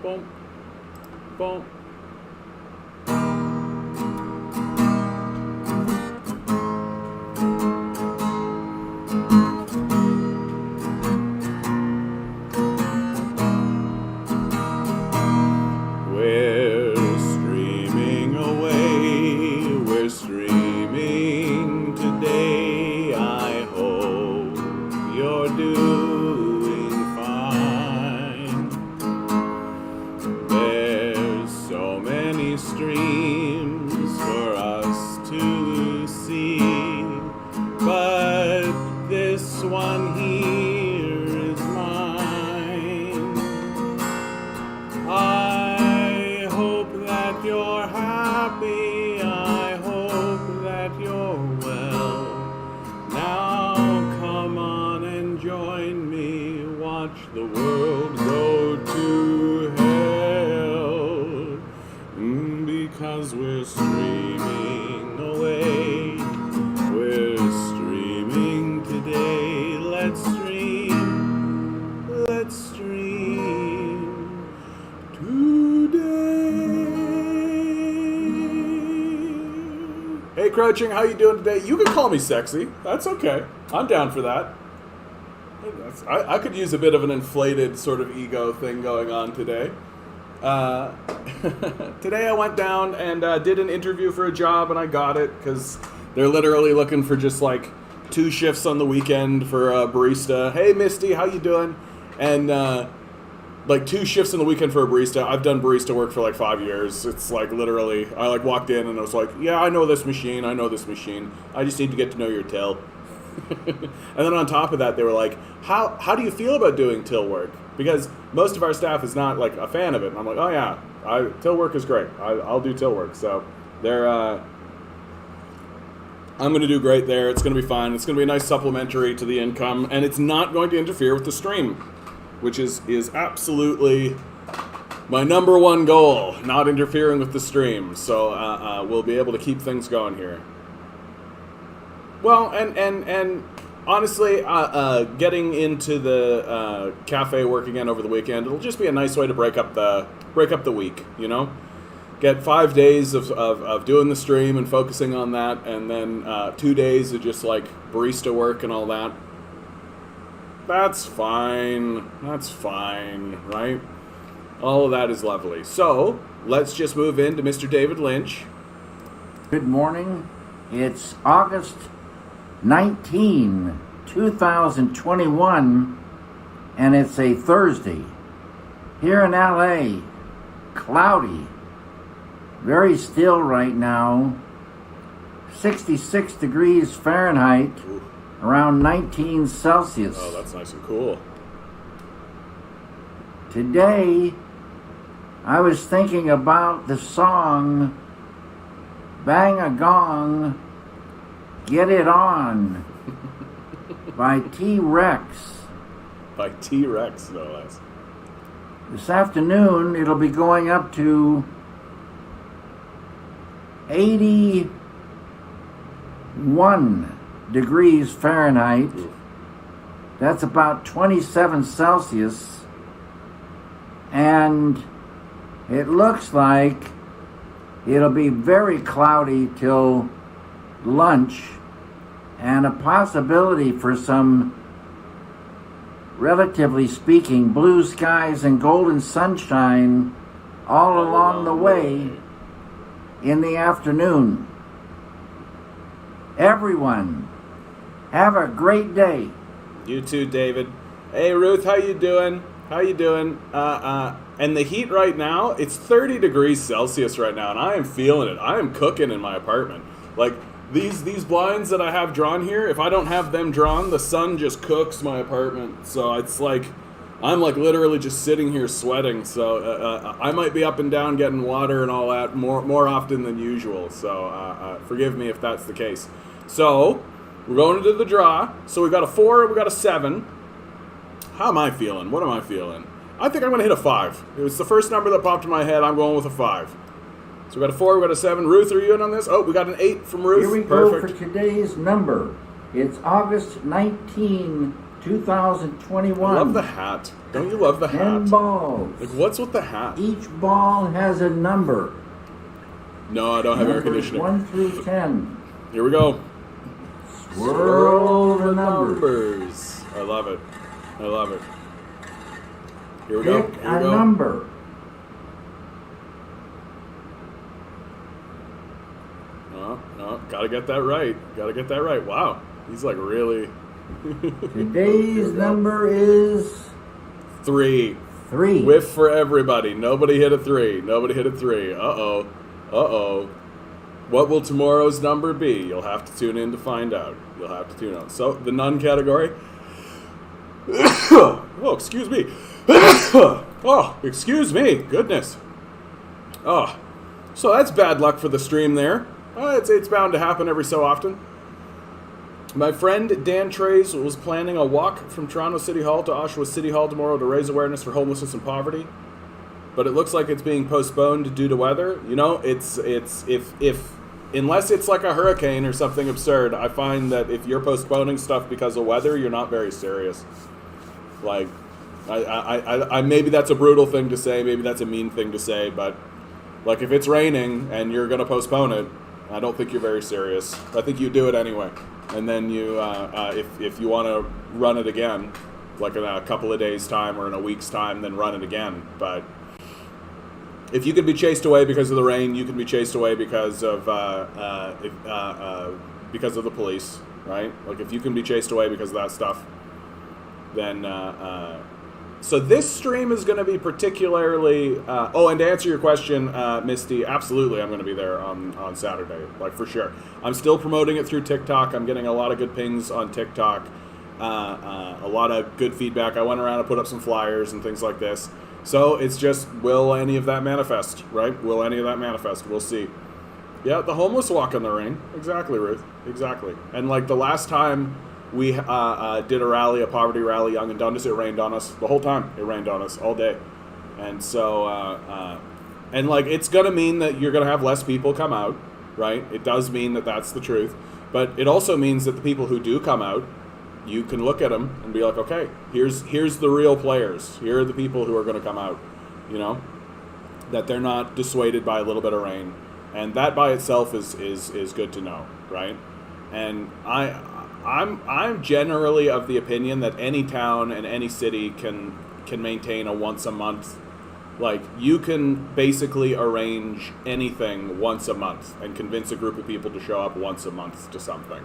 boom, boom. We're streaming away, we're streaming today. I hope you're doing fine. There's so many streams for us to see, but this one here is mine. I hope that you're happy, I hope that you're well. Now come on and join me, watch the world go to hell. Because we're streaming away, we're streaming today. Let's stream today. Hey Crouching, how you doing today? You can call me sexy. That's okay. I'm down for that. I could use a bit of an inflated sort of ego thing going on today. Today I went down and did an interview for a job and I got it because they're literally looking for just like 2 shifts on the weekend for a barista. Hey Misty, how you doing? And like 2 shifts on the weekend for a barista. I've done barista work for like 5 years. It's like literally, I like walked in and I was like, yeah, I know this machine. I just need to get to know your till. And then on top of that, they were like, how do you feel about doing till work? Because most of our staff is not like a fan of it. And I'm like, oh yeah, till work is great. I'll do till work. So I'm going to do great there. It's going to be fine. It's going to be a nice supplementary to the income, and it's not going to interfere with the stream, which is absolutely my number one goal, not interfering with the stream. So we'll be able to keep things going here. Well, and honestly, getting into the cafe work again over the weekend, it'll just be a nice way to break up the week, you know? Get 5 days of doing the stream and focusing on that, and then 2 days of just like barista work and all that. That's fine, right? All of that is lovely. So, let's just move into Mr. David Lynch. Good morning. It's August 19, 2021, and it's a Thursday. Here in LA, cloudy, very still right now, 66 degrees Fahrenheit, around 19 Celsius. Oh, that's nice and cool. Today, I was thinking about the song Bang a Gong, Get It On by T-Rex. By T-Rex, no less. This afternoon, it'll be going up to 81 degrees Fahrenheit. That's about 27 Celsius. And it looks like it'll be very cloudy till lunch, and a possibility for some, relatively speaking, blue skies and golden sunshine all along the way in the afternoon. Everyone, have a great day. You too, David. Hey, Ruth, how you doing? And the heat right now, it's 30 degrees Celsius right now, and I am feeling it. I am cooking in my apartment. Like, these blinds that I have drawn here, if I don't have them drawn, the sun just cooks my apartment. So it's like, I'm like literally just sitting here sweating. So I might be up and down getting water and all that more often than usual. So forgive me if that's the case. So we're going into the draw. So we got a 4, we got a 7. How am I feeling? What am I feeling? I think I'm going to hit a 5. It was the first number that popped in my head. I'm going with a 5. So we got a 4, we got a 7. Ruth, are you in on this? Oh, we got an 8 from Ruth. Here we Perfect. go for today's number. It's August 19, 2021. I love the hat. Don't you love the 10 hat? balls. Like, what's with the hat? Each ball has a number. No, I don't have air Numbers conditioning. 1 through 10. Here we go. Swirl the numbers. I love it. I love it. Here we go. Pick Here we a go. number. No, gotta get that right. Gotta get that right. Wow. He's like really. Today's number is 3. 3. Whiff for everybody. Nobody hit a 3. Nobody hit a 3. Uh-oh. Uh-oh. What will tomorrow's number be? You'll have to tune in to find out. You'll have to tune in. So, the none category. Oh, excuse me. Oh, excuse me. Goodness. Oh. So that's bad luck for the stream there. It's bound to happen every so often. My friend Dan Trays was planning a walk from Toronto City Hall to Oshawa City Hall tomorrow to raise awareness for homelessness and poverty. But it looks like it's being postponed due to weather. You know, it's if unless it's like a hurricane or something absurd, I find that if you're postponing stuff because of weather, you're not very serious. Like, I maybe that's a brutal thing to say, maybe that's a mean thing to say, but like if it's raining and you're gonna postpone it, I don't think you're very serious. I think you do it anyway, and then you if you want to run it again, like in a couple of days' time or in a week's time, then run it again. But if you can be chased away because of the rain, you can be chased away because of the police, right? Like if you can be chased away because of that stuff, then so this stream is going to be particularly and to answer your question, Misty, absolutely I'm going to be there on Saturday, like for sure. I'm still promoting it through TikTok. I'm getting a lot of good pings on TikTok, a lot of good feedback. I went around and put up some flyers and things like this. So it's just, will any of that manifest, right? Will any of that manifest? We'll see. Yeah, the homeless walk in the rain. Exactly, Ruth. Exactly. And like the last time we did a rally, a poverty rally, Young and Dundas, it rained on us the whole time. It rained on us all day. And so, and like it's going to mean that you're going to have less people come out, right? It does mean that that's the truth. But it also means that the people who do come out, you can look at them and be like, okay, here's the real players. Here are the people who are going to come out, you know, that they're not dissuaded by a little bit of rain. And that by itself is good to know, right? And I'm generally of the opinion that any town and any city can maintain a once a month. Like, you can basically arrange anything once a month and convince a group of people to show up once a month to something.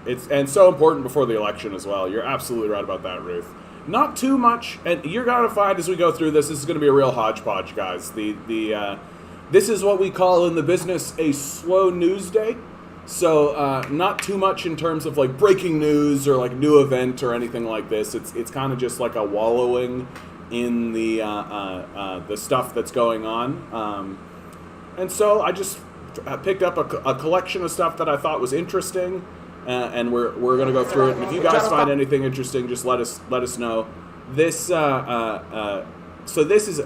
It's so important before the election as well. You're absolutely right about that, Ruth. Not too much, and you're going to find as we go through this is going to be a real hodgepodge, guys. This is what we call in the business a slow news day. So not too much in terms of like breaking news or like new event or anything like this. It's kind of just like a wallowing in the stuff that's going on. And so I just picked up a collection of stuff that I thought was interesting. And we're going to go through it. And if you guys find anything interesting, just let us know. This so this is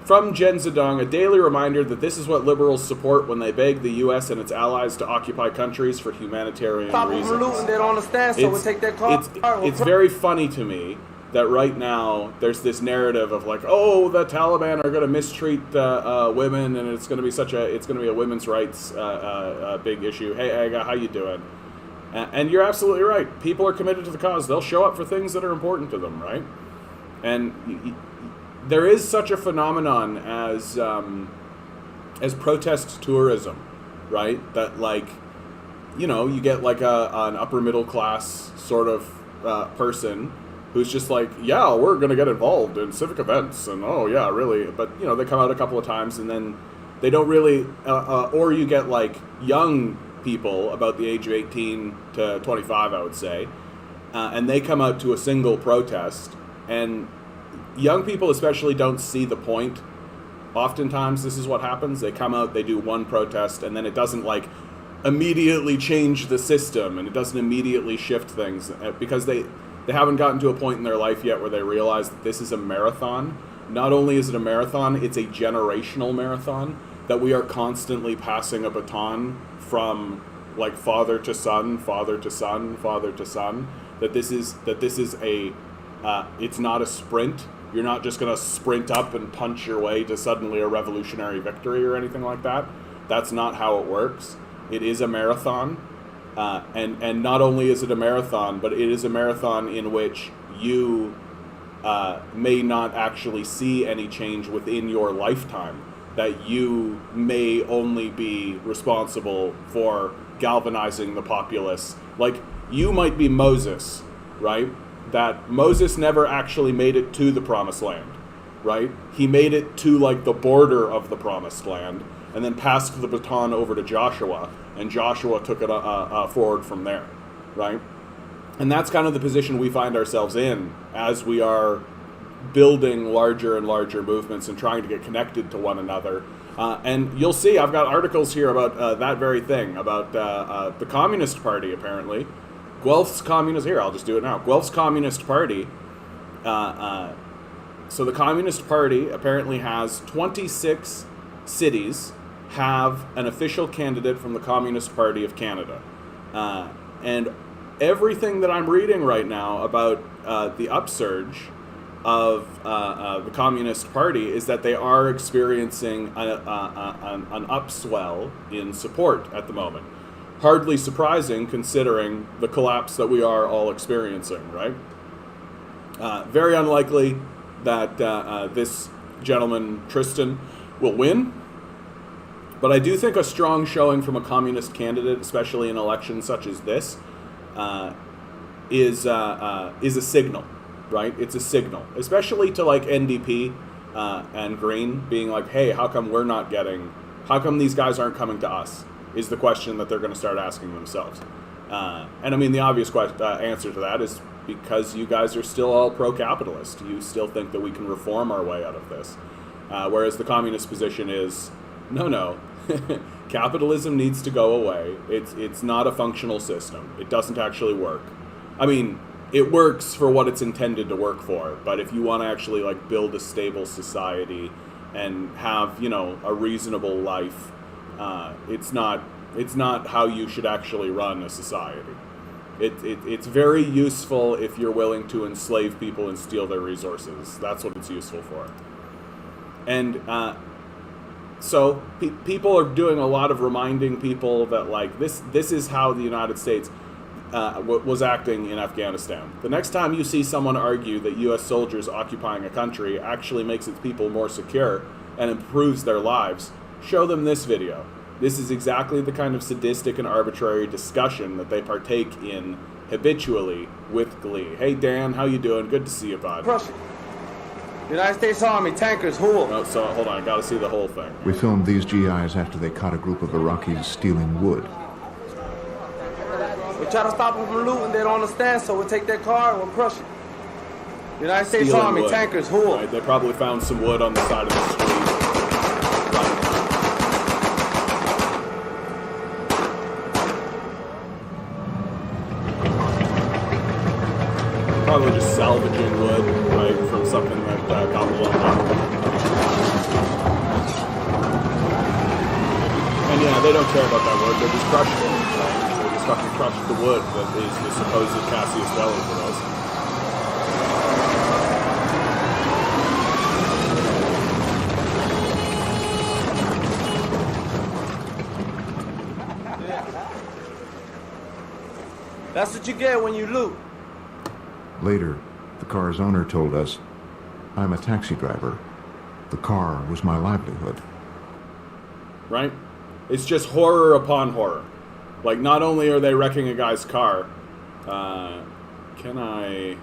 from Jen Zedong, a daily reminder that this is what liberals support when they beg the U.S. and its allies to occupy countries for humanitarian reasons. They don't understand, so we'll take their car. It's very funny to me that right now there's this narrative of like, oh, the Taliban are going to mistreat women, and it's going to be a women's rights big issue. Hey, Aga, how you doing? And you're absolutely right. People are committed to the cause. They'll show up for things that are important to them, right? And there is such a phenomenon as protest tourism, right? That like, you know, you get like an upper middle class sort of person who's just like, yeah, we're going to get involved in civic events, and oh yeah, really. But you know, they come out a couple of times and then they don't really. Or you get like young people about the age of 18 to 25, I would say, and they come out to a single protest, and young people especially don't see the point. Oftentimes this is what happens. They come out, they do one protest, and then it doesn't like immediately change the system, and it doesn't immediately shift things, because they haven't gotten to a point in their life yet where they realize that this is a marathon. Not only is it a marathon, it's a generational marathon, that we are constantly passing a baton from like father to son, father to son, father to son. That this is a it's not a sprint. You're not just going to sprint up and punch your way to suddenly a revolutionary victory or anything like that. That's not how it works. It is a marathon, and not only is it a marathon, but it is a marathon in which you may not actually see any change within your lifetime. That you may only be responsible for galvanizing the populace. Like, you might be Moses, right? That Moses never actually made it to the promised land, right? He made it to, like, the border of the promised land, and then passed the baton over to Joshua, and Joshua took it forward from there, right? And that's kind of the position we find ourselves in as we are building larger and larger movements and trying to get connected to one another. And you'll see, I've got articles here about that very thing, about the Communist Party, apparently. Guelph's Communist... Here, I'll just do it now. Guelph's Communist Party. So the Communist Party apparently has 26 cities have an official candidate from the Communist Party of Canada. And everything that I'm reading right now about the upsurge of the Communist Party is that they are experiencing an upswell in support at the moment. Hardly surprising considering the collapse that we are all experiencing, right? Very unlikely that this gentleman, Tristan, will win. But I do think a strong showing from a communist candidate, especially in elections such as this, is a signal, right? It's a signal, especially to like NDP and Green being like, hey, how come these guys aren't coming to us? Is the question that they're going to start asking themselves. And I mean, the obvious answer to that is because you guys are still all pro-capitalist. You still think that we can reform our way out of this. Whereas the communist position is, no. Capitalism needs to go away. It's not a functional system. It doesn't actually work. I mean, it works for what it's intended to work for, but if you want to actually like build a stable society and have, a reasonable life, it's not how you should actually run a society. It's very useful if you're willing to enslave people and steal their resources. That's what it's useful for. And so people are doing a lot of reminding people that like this is how the United States was acting in Afghanistan. The next time you see someone argue that U.S. soldiers occupying a country actually makes its people more secure and improves their lives, show them this video. This is exactly the kind of sadistic and arbitrary discussion that they partake in habitually with glee. Hey Dan, how you doing? Good to see you, bud. United States Army, tankers, who? No, so hold on, I gotta see the whole thing. We filmed these GIs after they caught a group of Iraqis stealing wood. We try to stop them from looting, they don't understand, so we'll take their car and we'll crush it. United States Stealing Army, wood. tankers, who? Right, they probably found some wood on the side of the street. Probably just salvaging wood, right, from something that got blown up. And yeah, they don't care about that wood, they're just crushing it, right? They just fucking crushed the wood that is the supposed Cassius Belli for us. That's what you get when you loot. Later, the car's owner told us, I'm a taxi driver. The car was my livelihood. Right? It's just horror upon horror. Like, not only are they wrecking a guy's car, can I...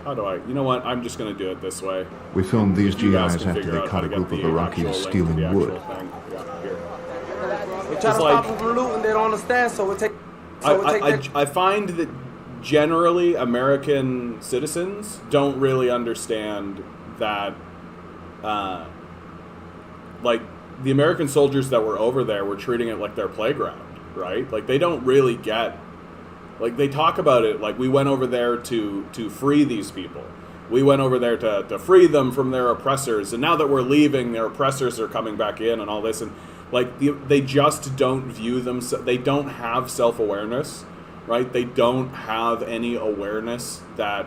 How do I... You know what? I'm just going to do it this way. We filmed these You guys GIs can after figure they out caught how a to group get of the actual Iraqis link to stealing the actual wood. thing. Yeah, here. We try to Just stop like- them from looting, they don't understand, so we'll take I find that generally American citizens don't really understand that, like, the American soldiers that were over there were treating it like their playground, right? Like, they don't really get, like, they talk about it like we went over there to free these people. We went over there to free them from their oppressors, and now that we're leaving, their oppressors are coming back in and all this, and Like they just don't view them. They don't have self-awareness, right? They don't have any awareness that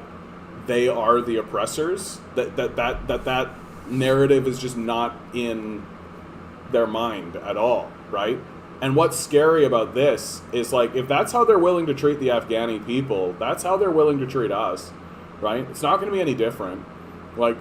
they are the oppressors. That narrative is just not in their mind at all, right? And what's scary about this is, like, if that's how they're willing to treat the Afghani people, that's how they're willing to treat us, right? It's not going to be any different. Like,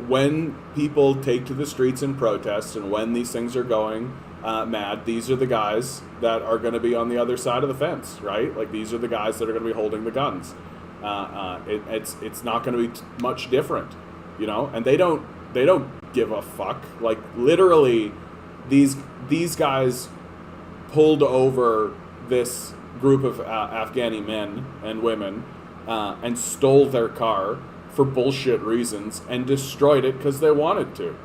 when people take to the streets and protest, and when these things are going mad, these are the guys that are going to be on the other side of the fence, right? Like, these are the guys that are going to be holding the guns. It's not going to be much different, you know. And they don't give a fuck. Like, literally, these guys pulled over this group of Afghani men and women and stole their car for bullshit reasons and destroyed it because they wanted to,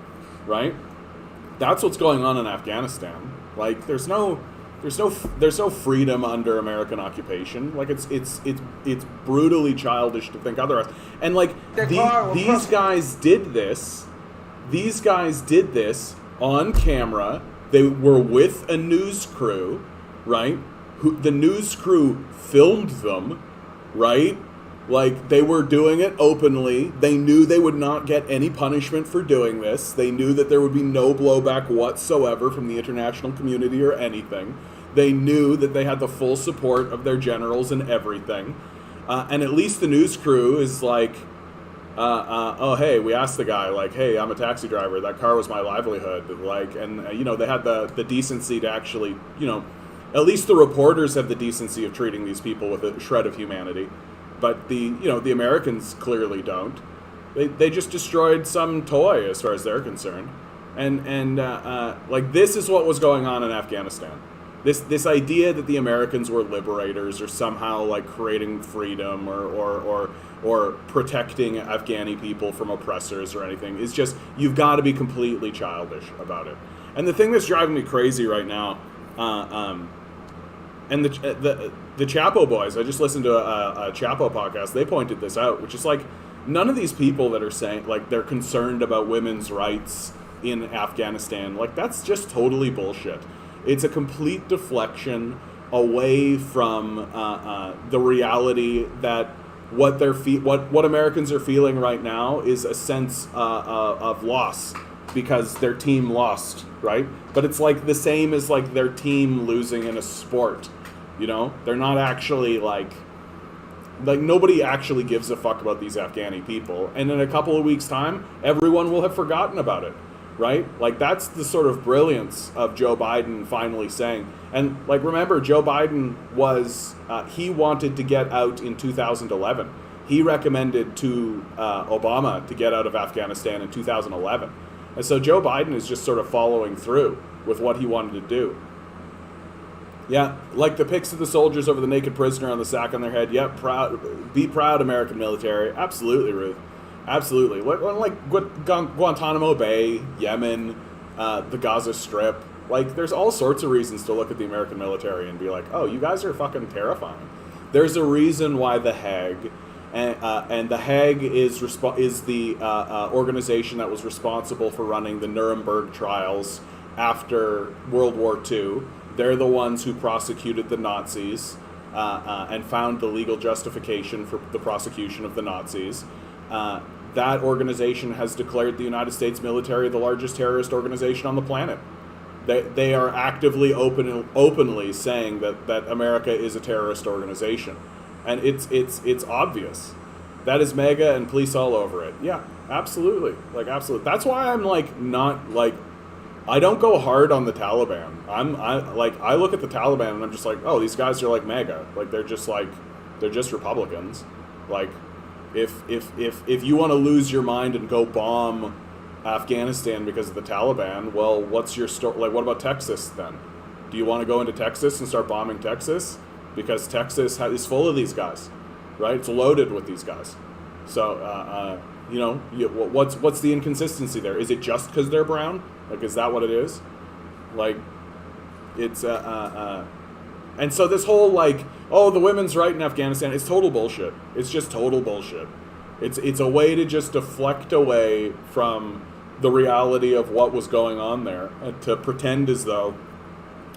right? That's what's going on in Afghanistan. Like, there's no freedom under American occupation. Like, it's brutally childish to think otherwise. And like these guys did this. These guys did this on camera. They were with a news crew, right? The news crew filmed them, right? Like, they were doing it openly. They knew they would not get any punishment for doing this. They knew that there would be no blowback whatsoever from the international community or anything. They knew that they had the full support of their generals and everything. And at least the news crew is like, oh, hey, we asked the guy, like, hey, I'm a taxi driver. That car was my livelihood. Like, and, you know, they had the decency to actually, you know, at least the reporters have the decency of treating these people with a shred of humanity. But the Americans clearly don't. They just destroyed some toy as far as they're concerned. And like, this is what was going on in Afghanistan. This idea that the Americans were liberators or somehow like creating freedom or protecting Afghani people from oppressors or anything is just, you've got to be completely childish about it. And the thing that's driving me crazy right now, and the Chapo boys, I just listened to a Chapo podcast, they pointed this out, which is like, none of these people that are saying, like, they're concerned about women's rights in Afghanistan, like, that's just totally bullshit. It's a complete deflection away from the reality that what Americans are feeling right now is a sense of loss because their team lost, right? But it's like the same as like their team losing in a sport, you know? They're not actually like nobody actually gives a fuck about these Afghani people. And in a couple of weeks' time, everyone will have forgotten about it, right? Like, that's the sort of brilliance of Joe Biden finally saying. And like, remember, Joe Biden was, he wanted to get out in 2011. He recommended to Obama to get out of Afghanistan in 2011. And so Joe Biden is just sort of following through with what he wanted to do. Yeah, like the pics of the soldiers over the naked prisoner on the sack on their head. Yep, proud, be proud, American military. Absolutely, Ruth. Absolutely. Like Guantanamo Bay, Yemen, the Gaza Strip. Like, there's all sorts of reasons to look at the American military and be like, oh, you guys are fucking terrifying. There's a reason why the Hague, and the Hague is the organization that was responsible for running the Nuremberg trials after World War II. They're the ones who prosecuted the Nazis and found the legal justification for the prosecution of the Nazis. That organization has declared the United States military the largest terrorist organization on the planet. They are actively openly saying that America is a terrorist organization, and it's obvious. That is MAGA and police all over it. Yeah, absolutely, like absolutely. That's why I'm like not like. I don't go hard on the Taliban. I look at the Taliban and I'm just like, oh, these guys are like MAGA. Like, they're just Republicans. Like, if you want to lose your mind and go bomb Afghanistan because of the Taliban, well, what's your story? Like, what about Texas then? Do you want to go into Texas and start bombing Texas? Because Texas is full of these guys, right? It's loaded with these guys. So, you know, what's the inconsistency there? Is it just because they're brown? Like, is that what it is? Like, it's and so this whole like, oh, the women's right in Afghanistan, it's total bullshit. It's just total bullshit. It's a way to just deflect away from the reality of what was going on there, and to pretend as though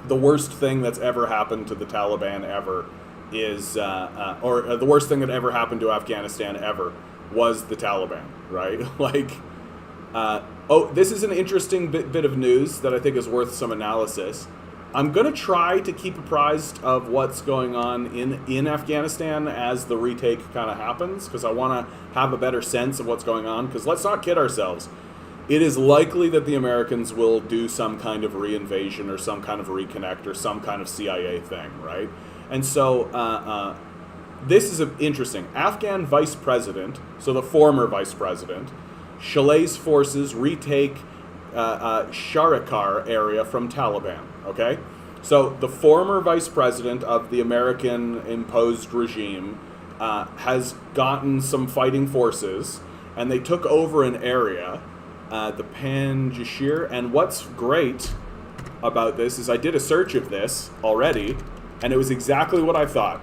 the worst thing that's ever happened to the Taliban ever is, or the worst thing that ever happened to Afghanistan ever was the Taliban, right? Like, this is an interesting bit of news that I think is worth some analysis. I'm going to try to keep apprised of what's going on in Afghanistan as the retake kind of happens, because I want to have a better sense of what's going on, because let's not kid ourselves. It is likely that the Americans will do some kind of reinvasion or some kind of reconnect or some kind of CIA thing, right? And so this is interesting. Afghan vice president, so the former vice president, Shalay's forces retake Sharikar area from Taliban, okay? So the former vice president of the American-imposed regime has gotten some fighting forces, and they took over an area, the Panjshir, and what's great about this is I did a search of this already, and it was exactly what I thought.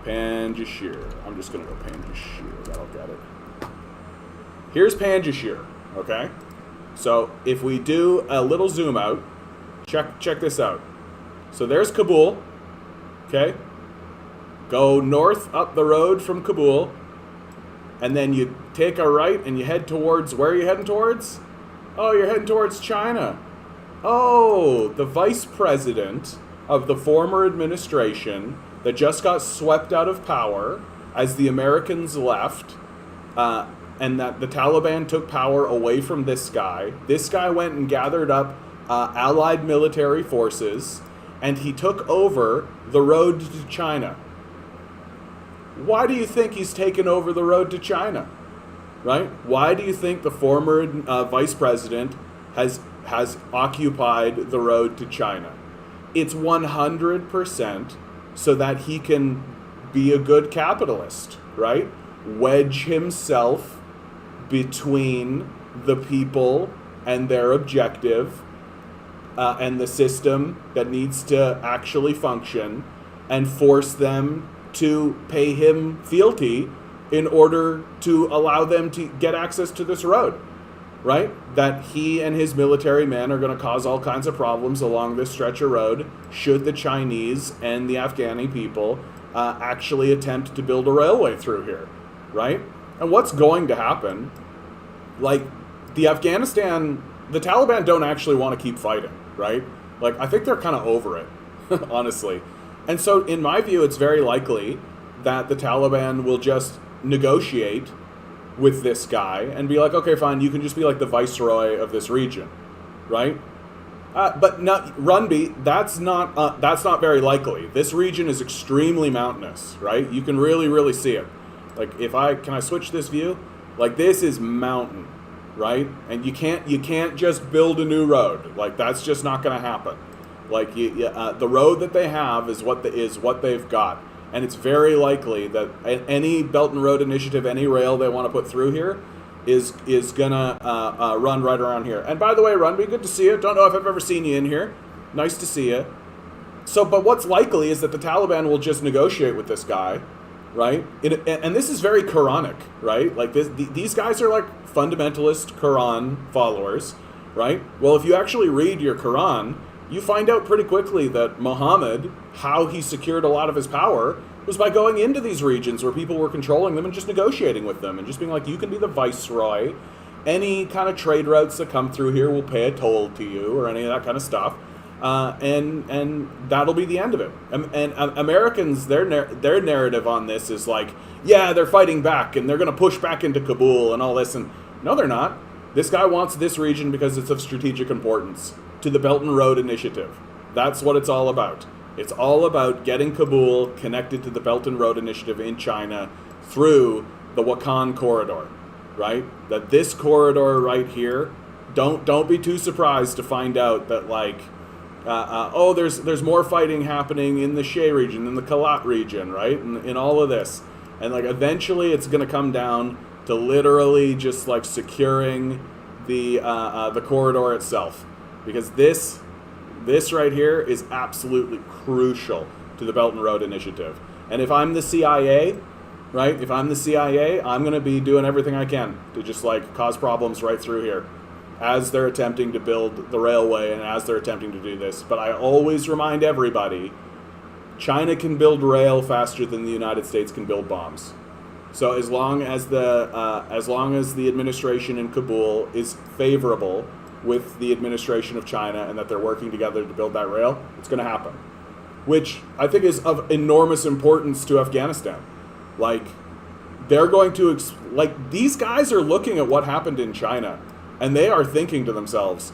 Panjshir. I'm just going to go Panjshir. That'll get it. Here's Panjshir, okay? So if we do a little zoom out, check this out. So there's Kabul, okay? Go north up the road from Kabul, and then you take a right and you head towards, where are you heading towards? Oh, you're heading towards China. Oh, the vice president of the former administration that just got swept out of power as the Americans left, and that the Taliban took power away from this guy. This guy went and gathered up allied military forces, and he took over the road to China. Why do you think he's taken over the road to China? Right? Why do you think the former vice president has occupied the road to China? It's 100% so that he can be a good capitalist, right? Wedge himself between the people and their objective and the system that needs to actually function, and force them to pay him fealty in order to allow them to get access to this road, right? That he and his military men are going to cause all kinds of problems along this stretch of road should the Chinese and the Afghani people actually attempt to build a railway through here, right? And what's going to happen, like, the Taliban don't actually want to keep fighting, right? Like, I think they're kind of over it, honestly. And so, in my view, it's very likely that the Taliban will just negotiate with this guy and be like, okay, fine, you can just be like the viceroy of this region, right? But not Runby. That's not very likely. This region is extremely mountainous, right? You can really see it. Like, can I switch this view? Like, this is mountain, right? And you can't just build a new road. Like, that's just not going to happen. Like, the road that they have is what they've got. And it's very likely that any Belt and Road Initiative, any rail they want to put through here is gonna run right around here. And by the way, Runby, good to see you. Don't know if I've ever seen you in here. Nice to see you. So, but what's likely is that the Taliban will just negotiate with this guy, right? And this is very Quranic, right? Like, these guys are like fundamentalist Quran followers, right? Well, if you actually read your Quran, you find out pretty quickly that Muhammad, how he secured a lot of his power, was by going into these regions where people were controlling them and just negotiating with them and just being like, you can be the viceroy. Any kind of trade routes that come through here will pay a toll to you, or any of that kind of stuff. And that'll be the end of it. And Americans, their narrative on this is like, yeah, they're fighting back and they're going to push back into Kabul and all this. And no, they're not. This guy wants this region because it's of strategic importance to the Belt and Road Initiative. That's what it's all about. It's all about getting Kabul connected to the Belt and Road Initiative in China through the Wakhan corridor, right? That this corridor right here, don't be too surprised to find out that, like, there's more fighting happening in the Shay region, in the Kalat region, right? In all of this. And, like, eventually it's going to come down to literally just, like, securing the corridor itself. Because this right here is absolutely crucial to the Belt and Road Initiative. And if I'm the CIA, right? If I'm the CIA, I'm going to be doing everything I can to just, like, cause problems right through here. as they're attempting to build the railway and as they're attempting to do this. But I always remind everybody, China can build rail faster than the United States can build bombs. So as long as the administration in Kabul is favorable with the administration of China and that they're working together to build that rail, it's going to happen. Which I think is of enormous importance to Afghanistan. Like, they're going to these guys are looking at what happened in China, and they are thinking to themselves,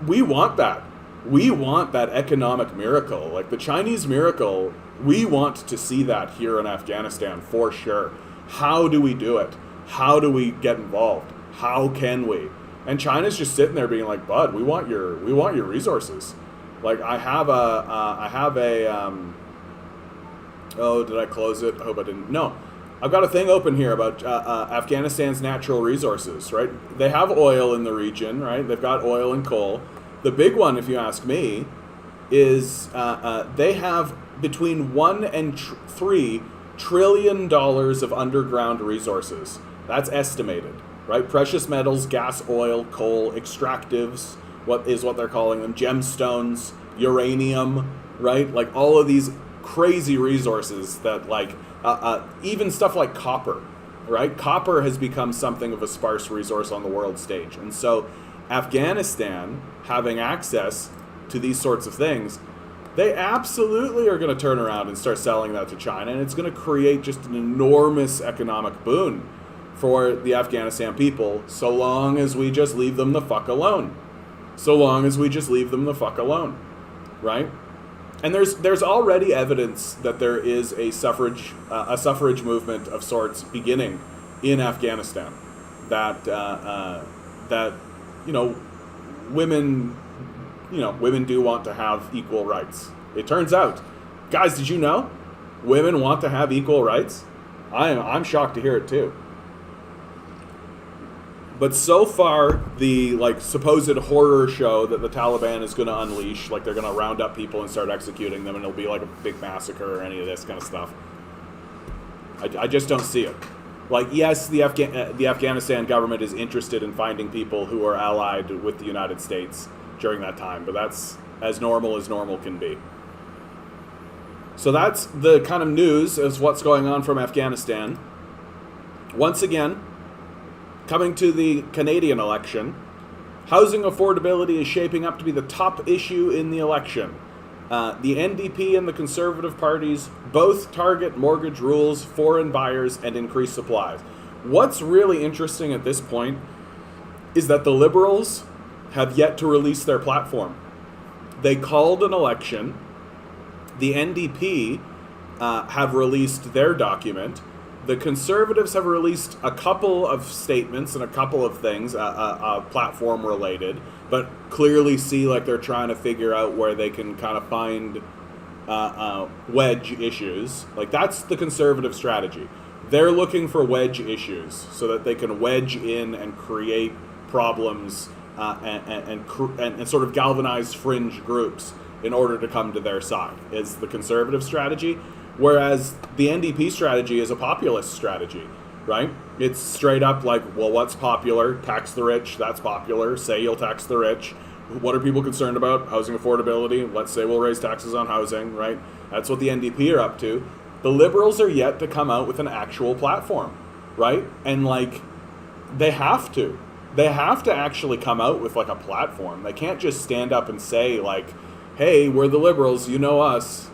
we want that. We want that economic miracle. Like the Chinese miracle, we want to see that here in Afghanistan for sure. How do we do it? How do we get involved? How can we? And China's just sitting there being like, bud, we want your resources. Like I have a oh, did I close it? I hope I didn't. No. I've got a thing open here about Afghanistan's natural resources, right? They have oil in the region, right? They've got oil and coal. The big one, if you ask me, is they have between $1 and $3 trillion of underground resources. That's estimated, right? Precious metals, gas, oil, coal, extractives, what they're calling them, gemstones, uranium, right? Like all of these crazy resources that even stuff like copper, right? Copper has become something of a sparse resource on the world stage. And so Afghanistan having access to these sorts of things, they absolutely are going to turn around and start selling that to China, and it's going to create just an enormous economic boon for the Afghanistan people, so long as we just leave them the fuck alone. So long as we just leave them the fuck alone, right? And there's already evidence that there is a suffrage movement of sorts beginning in Afghanistan. That women do want to have equal rights. It turns out, guys, did you know women want to have equal rights? I'm shocked to hear it too. But so far, the supposed horror show that the Taliban is going to unleash, like they're going to round up people and start executing them, and it'll be like a big massacre or any of this kind of stuff. I just don't see it. Like, yes, the Afghanistan government is interested in finding people who are allied with the United States during that time, but that's as normal can be. So that's the kind of news as what's going on from Afghanistan. Once again, coming to the Canadian election, housing affordability is shaping up to be the top issue in the election. The NDP and the Conservative parties both target mortgage rules, foreign buyers, and increased supplies. What's really interesting at this point is that the Liberals have yet to release their platform. They called an election. The NDP have released their document. The Conservatives have released a couple of statements and a couple of things, platform related, but clearly see like they're trying to figure out where they can kind of find wedge issues. Like that's the Conservative strategy. They're looking for wedge issues so that they can wedge in and create problems and sort of galvanize fringe groups in order to come to their side, is the Conservative strategy. Whereas the NDP strategy is a populist strategy, right? It's straight up like, well, what's popular? Tax the rich, that's popular. Say you'll tax the rich. What are people concerned about? Housing affordability. Let's say we'll raise taxes on housing, right? That's what the NDP are up to. The Liberals are yet to come out with an actual platform, right? And they have to. They have to actually come out with a platform. They can't just stand up and say hey, we're the Liberals, you know us.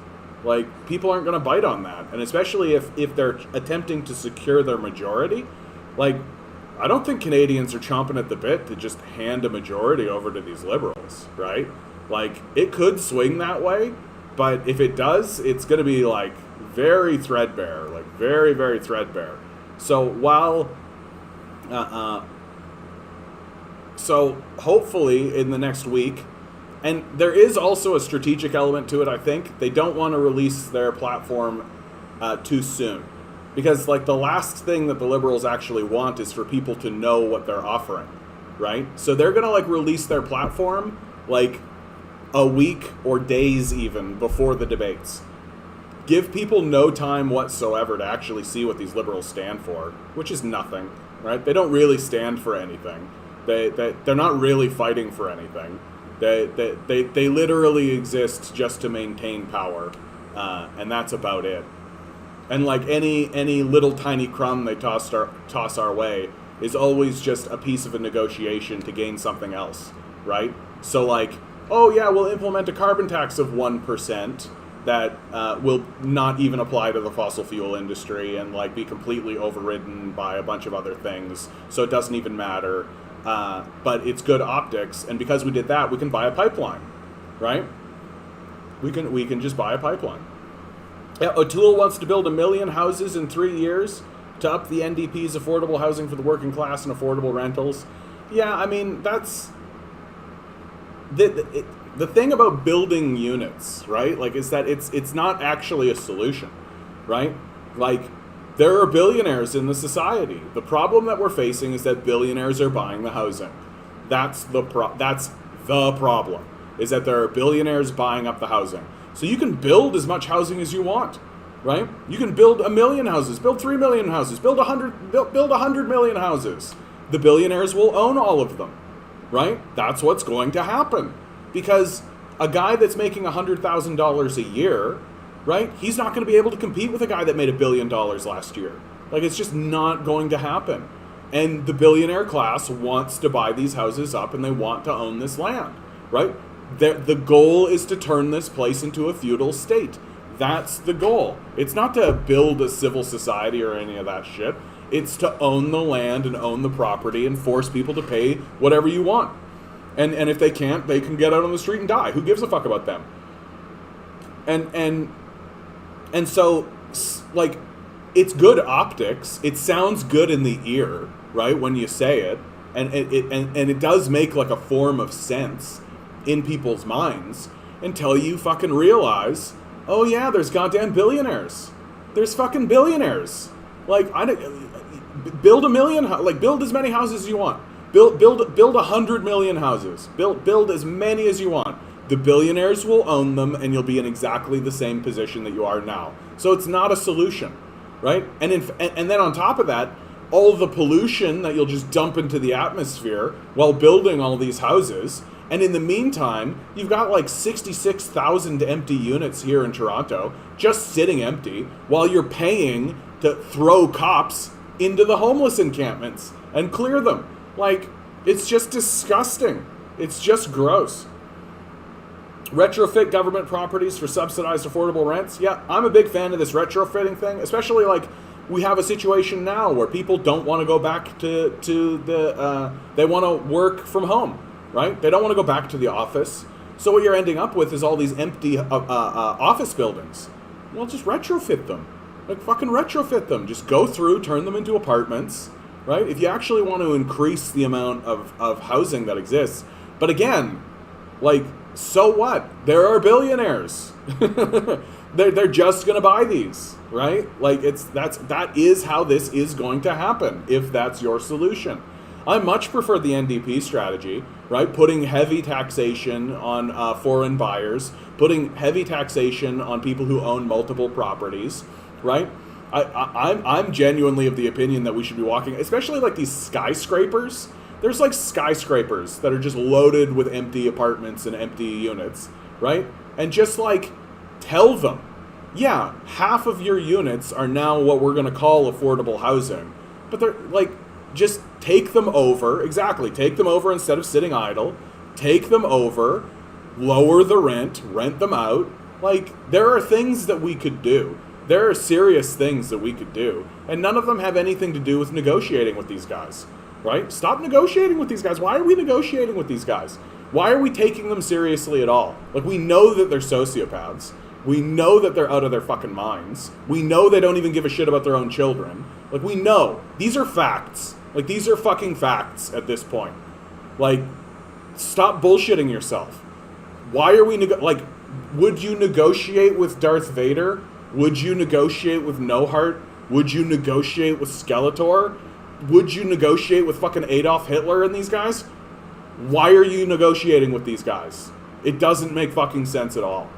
People aren't going to bite on that. And especially if they're attempting to secure their majority, I don't think Canadians are chomping at the bit to just hand a majority over to these Liberals, right? It could swing that way, but if it does, it's going to be, very threadbare, very, very threadbare. So so hopefully in the next week, and there is also a strategic element to it, I think. They don't want to release their platform too soon. Because, the last thing that the Liberals actually want is for people to know what they're offering, right? So they're going to, release their platform, a week or days even before the debates. Give people no time whatsoever to actually see what these Liberals stand for, which is nothing, right? They don't really stand for anything. They're not really fighting for anything. They literally exist just to maintain power, and that's about it. And like any little tiny crumb they toss our way is always just a piece of a negotiation to gain something else, right? So like, oh yeah, we'll implement a carbon tax of 1% that will not even apply to the fossil fuel industry and like be completely overridden by a bunch of other things, so it doesn't even matter. But it's good optics, and because we did that, we can buy a pipeline, right? We can just buy a pipeline. Yeah, O'Toole wants to build 1 million houses in 3 years to up the NDP's affordable housing for the working class and affordable rentals. Yeah, I mean, that's... The thing about building units, right, like, is that it's not actually a solution, right? Like, there are billionaires in the society. The problem that we're facing is that billionaires are buying the housing. That's the problem, is that there are billionaires buying up the housing. So you can build as much housing as you want, right? You can build 1 million houses, build 3 million houses, build 100 million houses. The billionaires will own all of them, right? That's what's going to happen. Because a guy that's making $100,000 a year, right? He's not going to be able to compete with a guy that made $1 billion last year. Like, it's just not going to happen. And the billionaire class wants to buy these houses up, and they want to own this land, right? The goal is to turn this place into a feudal state. That's the goal. It's not to build a civil society or any of that shit. It's to own the land and own the property and force people to pay whatever you want. And if they can't, they can get out on the street and die. Who gives a fuck about them? And so, like, it's good optics. It sounds good in the ear, right, when you say it. And it does make, like, a form of sense in people's minds until you fucking realize, oh yeah, there's goddamn billionaires. There's fucking billionaires. Like, build 1 million, like, build as many houses as you want. Build 100 million houses. Build as many as you want. The billionaires will own them, and you'll be in exactly the same position that you are now. So it's not a solution, right? And then on top of that, all the pollution that you'll just dump into the atmosphere while building all these houses. And in the meantime, you've got like 66,000 empty units here in Toronto, just sitting empty, while you're paying to throw cops into the homeless encampments and clear them. Like, it's just disgusting. It's just gross. Retrofit government properties for subsidized affordable rents. Yeah, I'm a big fan of this retrofitting thing, especially like we have a situation now where people don't want to go back to the, they want to work from home, right? They don't want to go back to the office. So what you're ending up with is all these empty office buildings. Well, just retrofit them. Like, fucking retrofit them. Just go through, turn them into apartments, right? If you actually want to increase the amount of housing that exists. But again, like, so what? There are billionaires. They're just going to buy these, right? Like, that is how this is going to happen, if that's your solution. I much prefer the NDP strategy, right? Putting heavy taxation on foreign buyers, putting heavy taxation on people who own multiple properties, right? I'm genuinely of the opinion that we should be walking, especially like these skyscrapers. There's like skyscrapers that are just loaded with empty apartments and empty units, right? And just like tell them, yeah, half of your units are now what we're going to call affordable housing. But they're like, just take them over. Exactly. Take them over instead of sitting idle. Take them over, lower the rent them out. Like, there are things that we could do. There are serious things that we could do. And none of them have anything to do with negotiating with these guys, right? Stop negotiating with these guys. Why are we negotiating with these guys? Why are we taking them seriously at all? Like, we know that they're sociopaths. We know that they're out of their fucking minds. We know they don't even give a shit about their own children. Like, we know. These are facts. Like, these are fucking facts at this point. Like, stop bullshitting yourself. Why are we, would you negotiate with Darth Vader? Would you negotiate with No Heart? Would you negotiate with Skeletor? Would you negotiate with fucking Adolf Hitler and these guys? Why are you negotiating with these guys? It doesn't make fucking sense at all.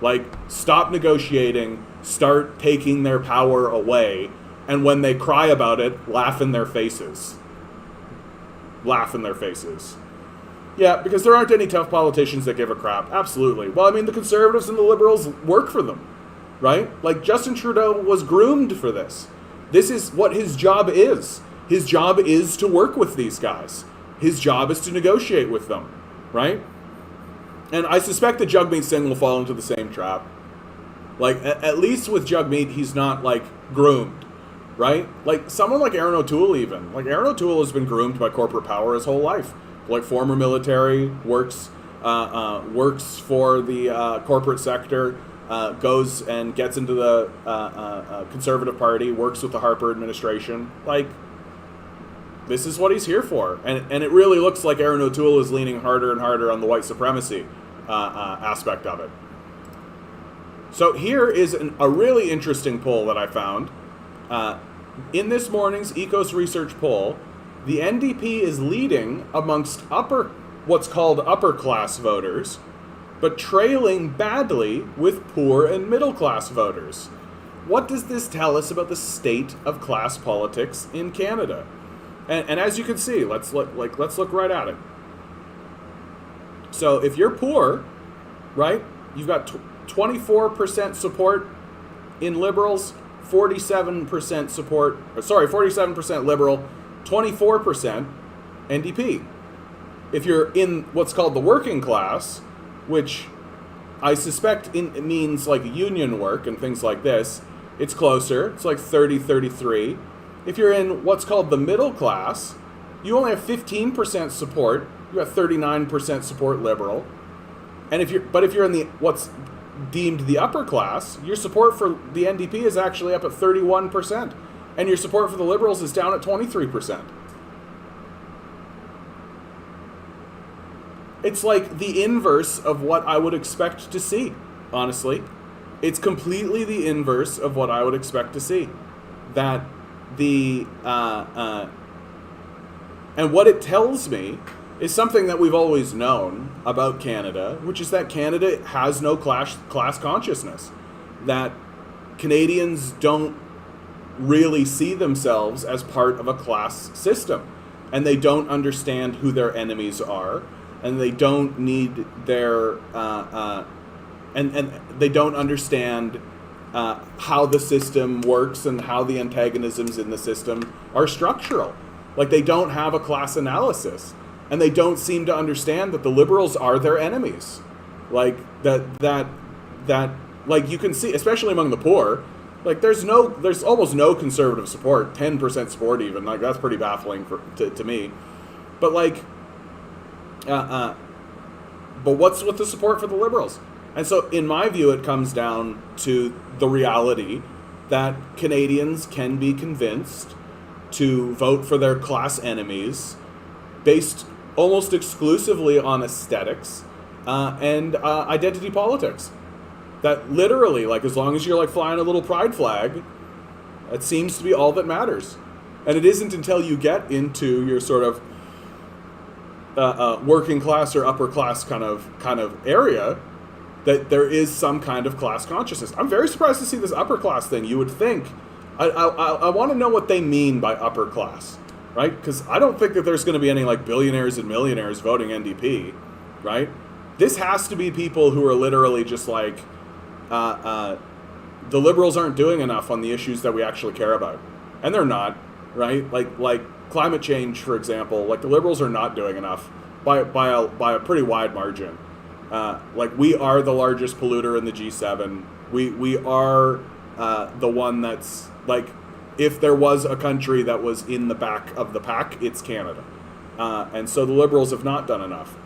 Like, stop negotiating, start taking their power away, and when they cry about it, laugh in their faces. laugh in their faces. Yeah, because there aren't any tough politicians that give a crap. Absolutely. Well, I mean, the Conservatives and the Liberals work for them, right? Like, Justin Trudeau was groomed for this. This is what his job is. His job is to work with these guys. His job is to negotiate with them, right? And I suspect that Jagmeet Singh will fall into the same trap. Like, at least with Jagmeet, he's not, like, groomed, right? Like, someone like Aaron O'Toole even. Like, Aaron O'Toole has been groomed by corporate power his whole life. Like, former military, works for the corporate sector, goes and gets into the Conservative Party, works with the Harper administration. Like, this is what he's here for. And it really looks like Aaron O'Toole is leaning harder and harder on the white supremacy aspect of it. So here is a really interesting poll that I found. In this morning's Ecos Research poll, the NDP is leading amongst what's called upper class voters, but trailing badly with poor and middle class voters. What does this tell us about the state of class politics in Canada? And as you can see, let's look right at it. So if you're poor, right, you've got 24% support in Liberals, 47% Liberal, 24% NDP. If you're in what's called the working class, which I suspect means like union work and things like this, it's closer. It's like 30-33. If you're in what's called the middle class, you only have 15% support. You got 39% support Liberal. And if you're in the what's deemed the upper class, your support for the NDP is actually up at 31%, and your support for the Liberals is down at 23%. It's like the inverse of what I would expect to see, honestly. It's completely the inverse of what I would expect to see. That and what it tells me is something that we've always known about Canada, which is that Canada has no class consciousness. That Canadians don't really see themselves as part of a class system. And they don't understand who their enemies are. And they don't need their... and they don't understand how the system works and how the antagonisms in the system are structural. Like, they don't have a class analysis. And they don't seem to understand that the Liberals are their enemies. Like, that like, you can see, especially among the poor, like, there's almost no Conservative support, 10% support even. Like, that's pretty baffling to me. But, like, but what's with the support for the Liberals? And so, in my view, it comes down to the reality that Canadians can be convinced to vote for their class enemies based almost exclusively on aesthetics and identity politics. That literally, like, as long as you're, like, flying a little pride flag, it seems to be all that matters. And it isn't until you get into your sort of working class or upper class kind of area that there is some kind of class consciousness. I'm very surprised to see this upper class thing. You would think, I want to know what they mean by upper class, right? Because I don't think that there's going to be any, like, billionaires and millionaires voting NDP, right? This has to be people who are literally just like, the Liberals aren't doing enough on the issues that we actually care about. And they're not, right? Like climate change, for example, like, the Liberals are not doing enough by a pretty wide margin. Like, we are the largest polluter in the G7. We are the one that's, like, if there was a country that was in the back of the pack, it's Canada. And so the Liberals have not done enough.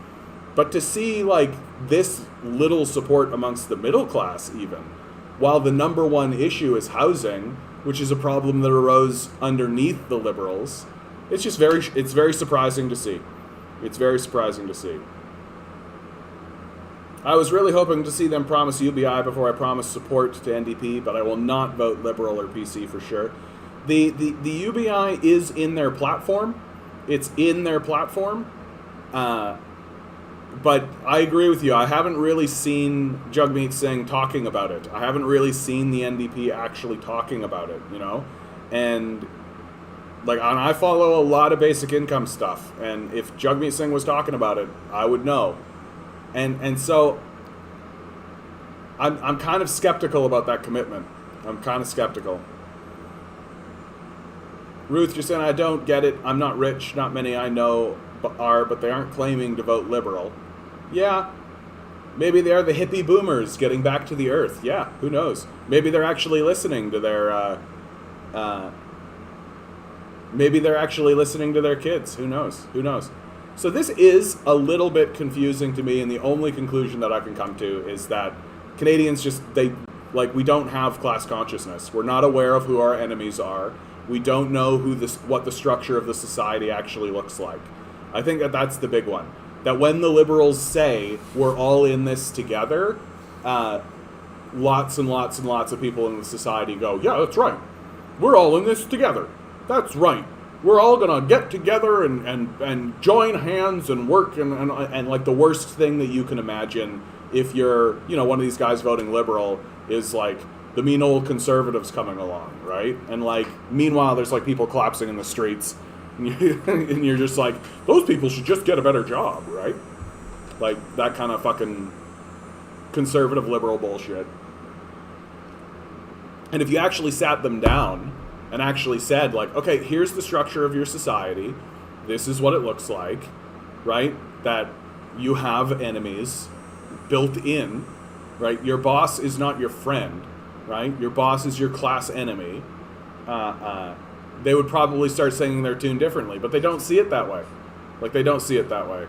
But to see, like, this little support amongst the middle class even, while the number one issue is housing, which is a problem that arose underneath the Liberals, it's just it's very surprising to see. It's very surprising to see. I was really hoping to see them promise UBI before I promise support to NDP, but I will not vote Liberal or PC for sure. The UBI is in their platform. It's in their platform. But I agree with you. I haven't really seen Jagmeet Singh talking about it. I haven't really seen the NDP actually talking about it, you know? And, Like, and I follow a lot of basic income stuff, and if Jagmeet Singh was talking about it, I would know. And so I'm kind of skeptical about that commitment. I'm kind of skeptical. Ruth, you're saying I don't get it. I'm not rich. Not many I know are, but they aren't claiming to vote liberal. Yeah. Maybe they are the hippie boomers getting back to the earth. Yeah, who knows? Maybe they're actually listening to their maybe they're actually listening to their kids. Who knows? Who knows? So this is a little bit confusing to me, and the only conclusion that I can come to is that Canadians we don't have class consciousness. We're not aware of who our enemies are. We don't know what the structure of the society actually looks like. I think that's the big one. That when the liberals say we're all in this together, lots and lots and lots of people in the society go, yeah, that's right. We're all in this together. That's right. We're all going to get together and join hands and work and like the worst thing that you can imagine if you're, one of these guys voting liberal is like the mean old conservatives coming along, right? And like, meanwhile, there's like people collapsing in the streets. And you're just like, those people should just get a better job, right? Like, that kind of fucking conservative liberal bullshit. And if you actually sat them down and actually said, like, okay, here's the structure of your society. This is what it looks like, right? That you have enemies built in, right? Your boss is not your friend, right? Your boss is your class enemy. They would probably start singing their tune differently, but they don't see it that way. Like, they don't see it that way.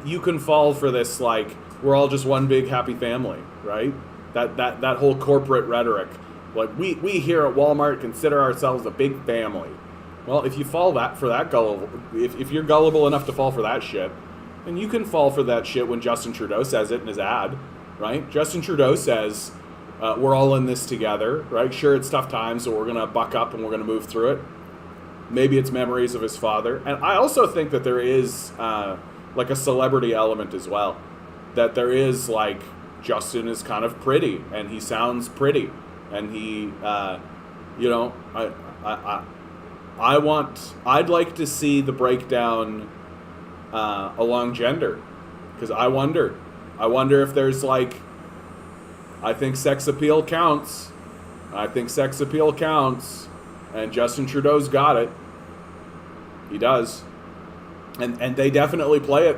You can fall for this, like, we're all just one big happy family, right? That whole corporate rhetoric. Like, we here at Walmart consider ourselves a big family. Well, if you fall for that gullible, if you're gullible enough to fall for that shit, then you can fall for that shit when Justin Trudeau says it in his ad, right? Justin Trudeau says, we're all in this together, right? Sure, it's tough times, so we're going to buck up and we're going to move through it. Maybe it's memories of his father. And I also think that there is, like, a celebrity element as well. That there is, like, Justin is kind of pretty, and he sounds pretty. And he, I'd like to see the breakdown along gender. Because I wonder if there's, like, I think sex appeal counts. And Justin Trudeau's got it. He does. And they definitely play it.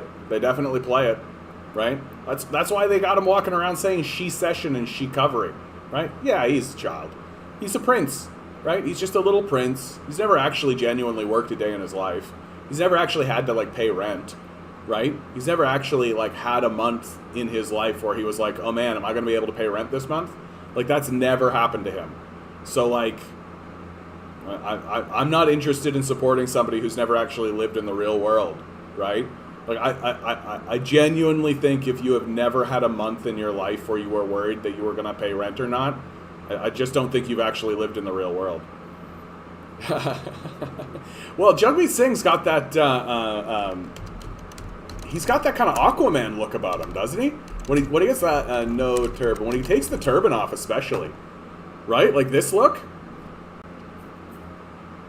Right? That's why they got him walking around saying she session and she covering. Right? Yeah, he's a child. He's a prince. Right? He's just a little prince. He's never actually genuinely worked a day in his life. He's never actually had to, like, pay rent. Right? He's never actually, like, had a month in his life where he was like, oh man, am I going to be able to pay rent this month? Like, that's never happened to him. So, like, I'm not interested in supporting somebody who's never actually lived in the real world, right? Like, I genuinely think if you have never had a month in your life where you were worried that you were going to pay rent or not, I just don't think you've actually lived in the real world. Well, Jagmeet Singh's got that... he's got that kind of Aquaman look about him, doesn't he? When he gets that no turban, when he takes the turban off, especially, right? Like this look.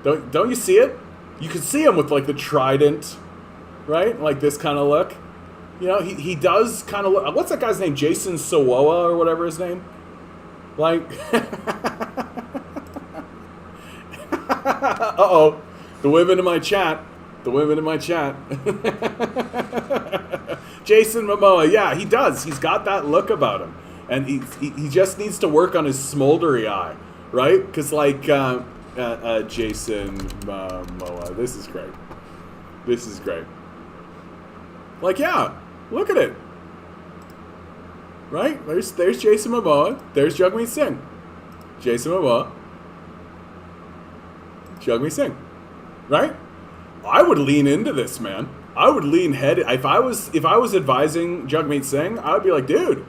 Don't you see it? You can see him with like the trident, right? Like this kind of look. You know, he does kind of look. What's that guy's name? Jason Sawoa or whatever his name. Like, uh-oh, the women in my chat. Jason Momoa, yeah, he does. He's got that look about him. And he just needs to work on his smoldery eye, right? Because, like, Jason Momoa, this is great. Like, yeah, look at it. Right? There's Jason Momoa. There's Jagmeet Singh. Jason Momoa. Jagmeet Singh. Right? I would lean into this, man. I would lean head. If I was advising Jagmeet Singh, I would be like, dude,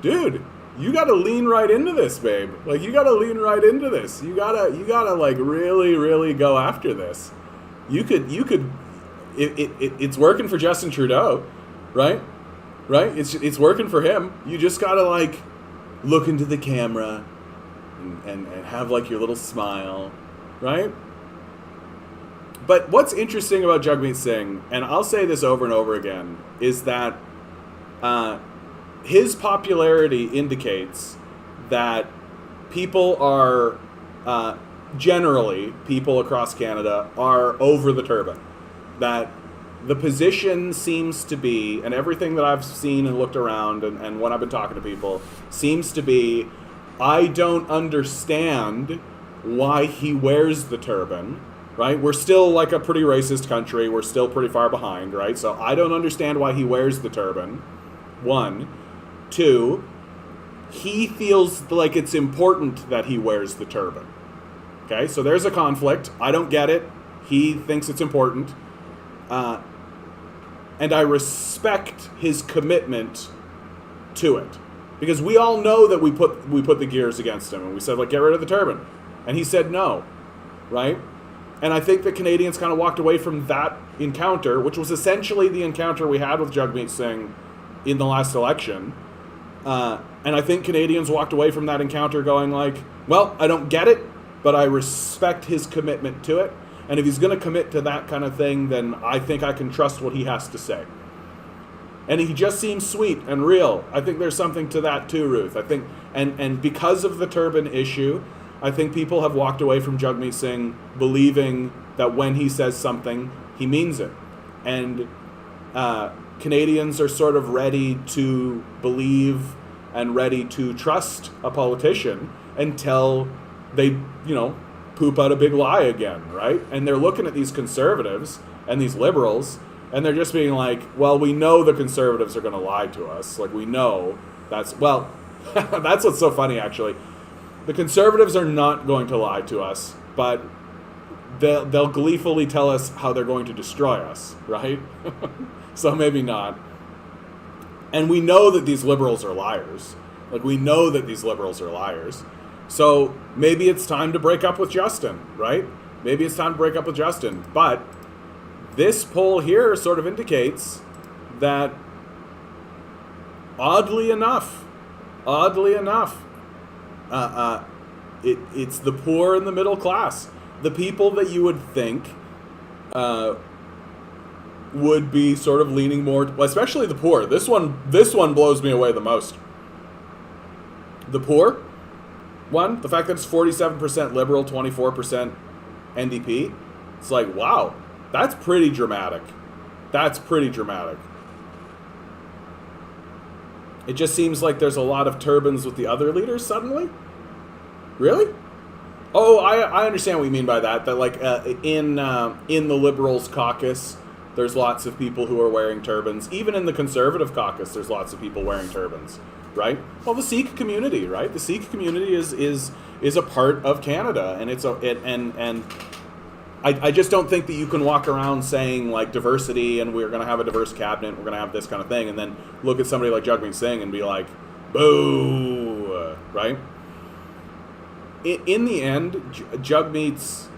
you gotta lean right into this, babe. Like, you gotta lean right into this. You gotta like really, really go after this. You could. It's working for Justin Trudeau, right? Right? It's working for him. You just gotta like look into the camera and have like your little smile, right? But what's interesting about Jagmeet Singh, and I'll say this over and over again, is that his popularity indicates that people are, generally, people across Canada are over the turban. That the position seems to be, and everything that I've seen and looked around and when I've been talking to people, seems to be, I don't understand why he wears the turban, right? We're still like a pretty racist country. We're still pretty far behind, right? So I don't understand why he wears the turban, one. Two, he feels like it's important that he wears the turban. Okay, so there's a conflict. I don't get it. He thinks it's important. And I respect his commitment to it. Because we all know that we put the gears against him. And we said, like, get rid of the turban. And he said no. Right? And I think that Canadians kind of walked away from that encounter, which was essentially the encounter we had with Jagmeet Singh in the last election. And I think Canadians walked away from that encounter going like, well, I don't get it, but I respect his commitment to it. And if he's going to commit to that kind of thing, then I think I can trust what he has to say. And he just seems sweet and real. I think there's something to that too, Ruth. I think, and because of the turban issue, I think people have walked away from Jagmeet Singh believing that when he says something, he means it. And Canadians are sort of ready to believe and ready to trust a politician until they, poop out a big lie again, right? And they're looking at these conservatives and these liberals, and they're just being like, well, we know the conservatives are going to lie to us. Like, we know that's, well, that's what's so funny, actually. The conservatives are not going to lie to us, but they'll gleefully tell us how they're going to destroy us, right? So maybe not. And we know that these liberals are liars. Like, we know that these liberals are liars. So maybe it's time to break up with Justin, right? Maybe it's time to break up with Justin. But this poll here sort of indicates that, oddly enough, it's the poor and the middle class, the people that you would think would be sort of leaning more, well, especially the poor. This one blows me away the most. The poor. One, the fact that it's 47% Liberal, 24% NDP. It's like, wow, that's pretty dramatic. That's pretty dramatic. It just seems like there's a lot of turbans with the other leaders suddenly. Really? Oh, I understand what you mean by that. That like in the Liberals caucus, there's lots of people who are wearing turbans. Even in the Conservative caucus, there's lots of people wearing turbans. Right? Well, the Sikh community, right? The Sikh community is a part of Canada, and I just don't think that you can walk around saying like diversity and we're going to have a diverse cabinet, we're going to have this kind of thing, and then look at somebody like Jagmeet Singh and be like, boo, right? In the end, Jagmeet's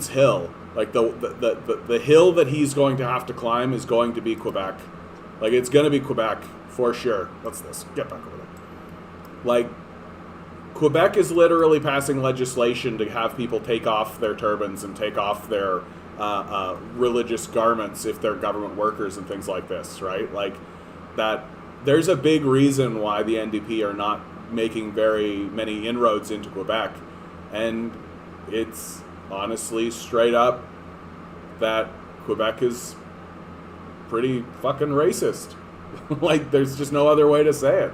hill, like the hill that he's going to have to climb is going to be Quebec. Like, it's going to be Quebec. For sure. What's this? Get back over there. Like, Quebec is literally passing legislation to have people take off their turbans and take off their religious garments if they're government workers and things like this, right? Like, that there's a big reason why the NDP are not making very many inroads into Quebec. And it's honestly straight up that Quebec is pretty fucking racist. Like, there's just no other way to say it.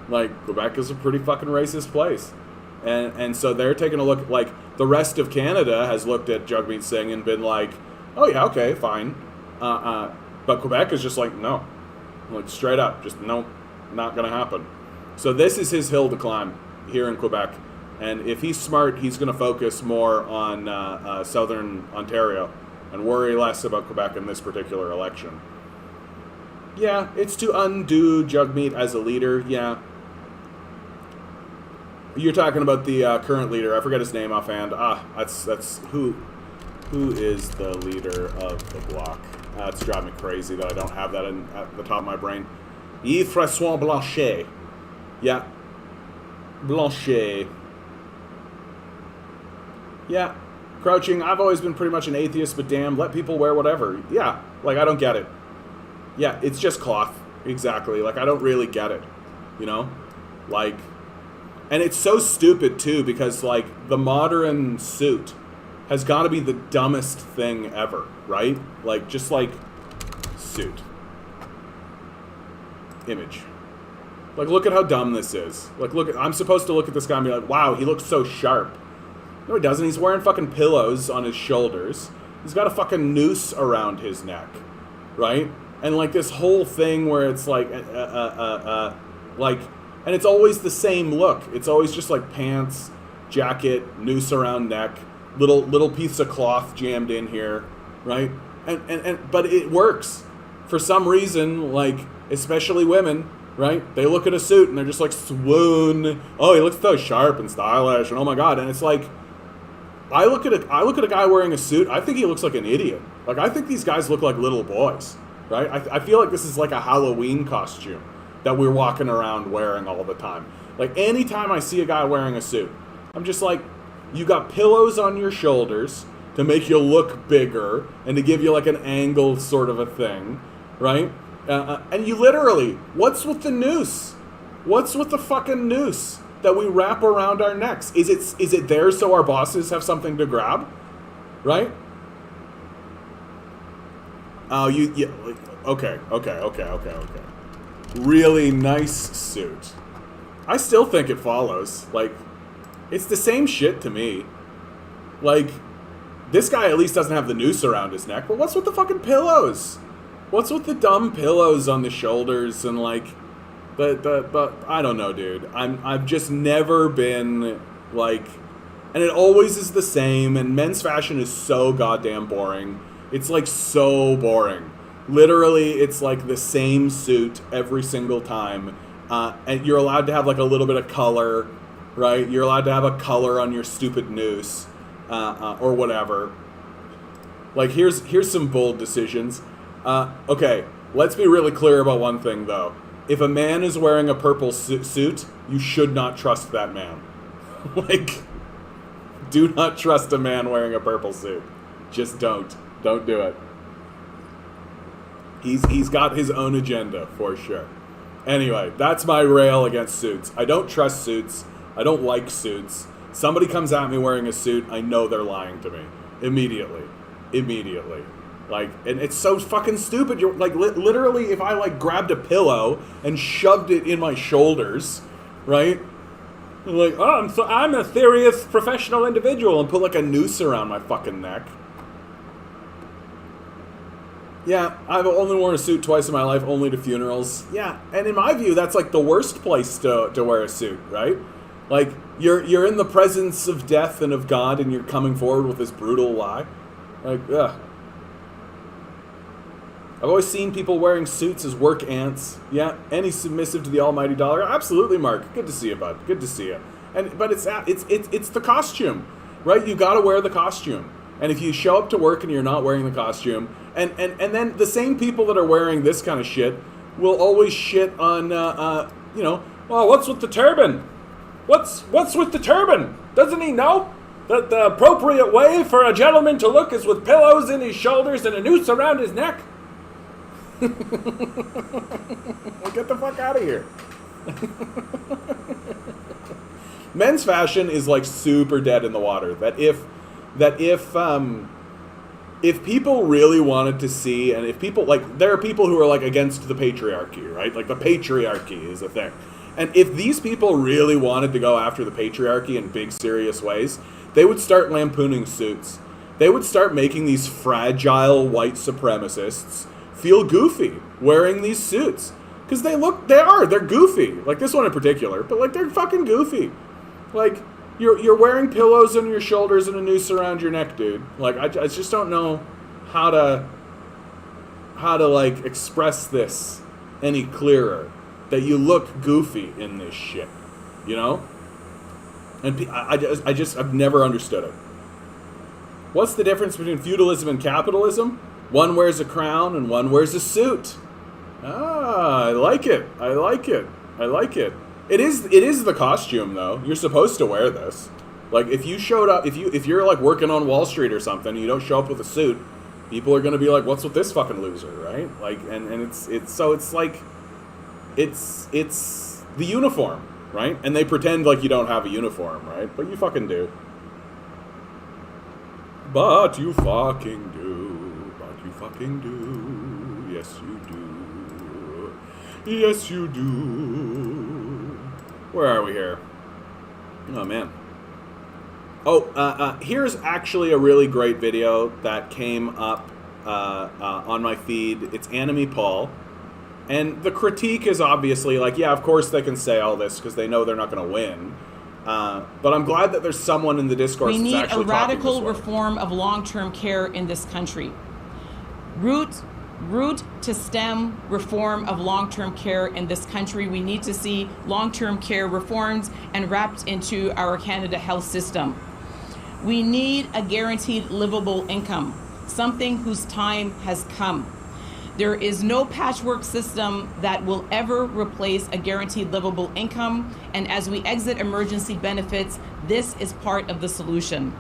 Like, Quebec is a pretty fucking racist place. And so they're taking a look, like, the rest of Canada has looked at Jagmeet Singh and been like, oh yeah, okay, fine. But Quebec is just like, no. Like, straight up, just no, not gonna happen. So this is his hill to climb here in Quebec. And if he's smart, he's gonna focus more on Southern Ontario and worry less about Quebec in this particular election. Yeah, it's to undo Jagmeet as a leader, yeah. You're talking about the current leader. I forget his name offhand. That's who is the leader of the Bloc? It's driving me crazy that I don't have that at the top of my brain. Yves-François Blanchet. Yeah. Blanchet. Yeah. Crouching, I've always been pretty much an atheist, but damn, let people wear whatever. Yeah, like, I don't get it. Yeah, it's just cloth. Exactly. Like, I don't really get it. You know? Like, and it's so stupid, too, because, like, the modern suit has got to be the dumbest thing ever, right? Like, just, like, suit. Image. Like, look at how dumb this is. Like, I'm supposed to look at this guy and be like, wow, he looks so sharp. No, he doesn't. He's wearing fucking pillows on his shoulders. He's got a fucking noose around his neck, right? And, like, this whole thing where it's like, like, and it's always the same look. It's always just, like, pants, jacket, noose around neck, little piece of cloth jammed in here, right? But it works. For some reason, like, especially women, right? They look at a suit and they're just like, swoon. Oh, he looks so sharp and stylish, and oh my god. And it's like, I look at a guy wearing a suit, I think he looks like an idiot. Like, I think these guys look like little boys, right? I feel like this is like a Halloween costume that we're walking around wearing all the time. Like, anytime I see a guy wearing a suit, I'm just like, you got pillows on your shoulders to make you look bigger and to give you like an angle sort of a thing, right? And you literally, what's with the noose? What's with the fucking noose that we wrap around our necks? Is it there so our bosses have something to grab, right? Oh, okay. Really nice suit. I still think it follows. Like, it's the same shit to me. Like, this guy at least doesn't have the noose around his neck, but what's with the fucking pillows? What's with the dumb pillows on the shoulders and like the I don't know, dude. I've just never been like, and it always is the same, and men's fashion is so goddamn boring. It's like so boring. Literally, it's like the same suit every single time. And you're allowed to have like a little bit of color, right? You're allowed to have a color on your stupid noose, or whatever. Like, here's some bold decisions. Okay, let's be really clear about one thing, though. If a man is wearing a purple suit, you should not trust that man. Like, do not trust a man wearing a purple suit. Just don't. Don't do it. He's got his own agenda, for sure. Anyway, that's my rail against suits. I don't trust suits. I don't like suits. Somebody comes at me wearing a suit, I know they're lying to me. Immediately. Like, and it's so fucking stupid. You're like, literally, if I like grabbed a pillow and shoved it in my shoulders, right? Like, oh, I'm a serious professional individual, and put like a noose around my fucking neck. Yeah, I've only worn a suit twice in my life, only to funerals. Yeah, and in my view, that's like the worst place to wear a suit, right? Like, you're in the presence of death and of God, and you're coming forward with this brutal lie. Like, ugh. I've always seen people wearing suits as work ants. Yeah, any submissive to the almighty dollar. Absolutely, Mark. Good to see you, bud. Good to see you. But it's the costume, right? You got to wear the costume. And if you show up to work and you're not wearing the costume, and then the same people that are wearing this kind of shit will always shit on, you know, well, what's with the turban? What's with the turban? Doesn't he know that the appropriate way for a gentleman to look is with pillows in his shoulders and a noose around his neck? Well, get the fuck out of here. Men's fashion is like super dead in the water. That if people really wanted to see, and if people, like, there are people who are like against the patriarchy, right? Like, the patriarchy is a thing. And if these people really wanted to go after the patriarchy in big serious ways, they would start lampooning suits. They would start making these fragile white supremacists feel goofy wearing these suits. Because they're goofy. Like, this one in particular, but like, they're fucking goofy. Like, you're wearing pillows on your shoulders and a noose around your neck, dude. Like, I just don't know how to like express this any clearer. That you look goofy in this shit, you know? And I've never understood it. What's the difference between feudalism and capitalism? One wears a crown and one wears a suit. Ah, I like it. It is the costume, though. You're supposed to wear this. Like if you showed up, if you're like working on Wall Street or something, and you don't show up with a suit, people are gonna be like, "What's with this fucking loser?" Right? Like, and it's like, it's the uniform, right? And they pretend like you don't have a uniform, right? But you fucking do. But you fucking do. But you fucking do. Yes, you do. Yes, you do. Where are we here? Oh, man. Oh, here's actually a really great video that came up on my feed. It's Enemy Paul. And the critique is obviously like, yeah, of course they can say all this because they know they're not going to win. But I'm glad that there's someone in the discourse that's actually talking this way. We need a radical reform of long-term care in this country. Root to stem reform of long-term care in this country. We need to see long-term care reforms and wrapped into our Canada health system. We need a guaranteed livable income, something whose time has come. There is no patchwork system that will ever replace a guaranteed livable income, and as we exit emergency benefits, this is part of the solution.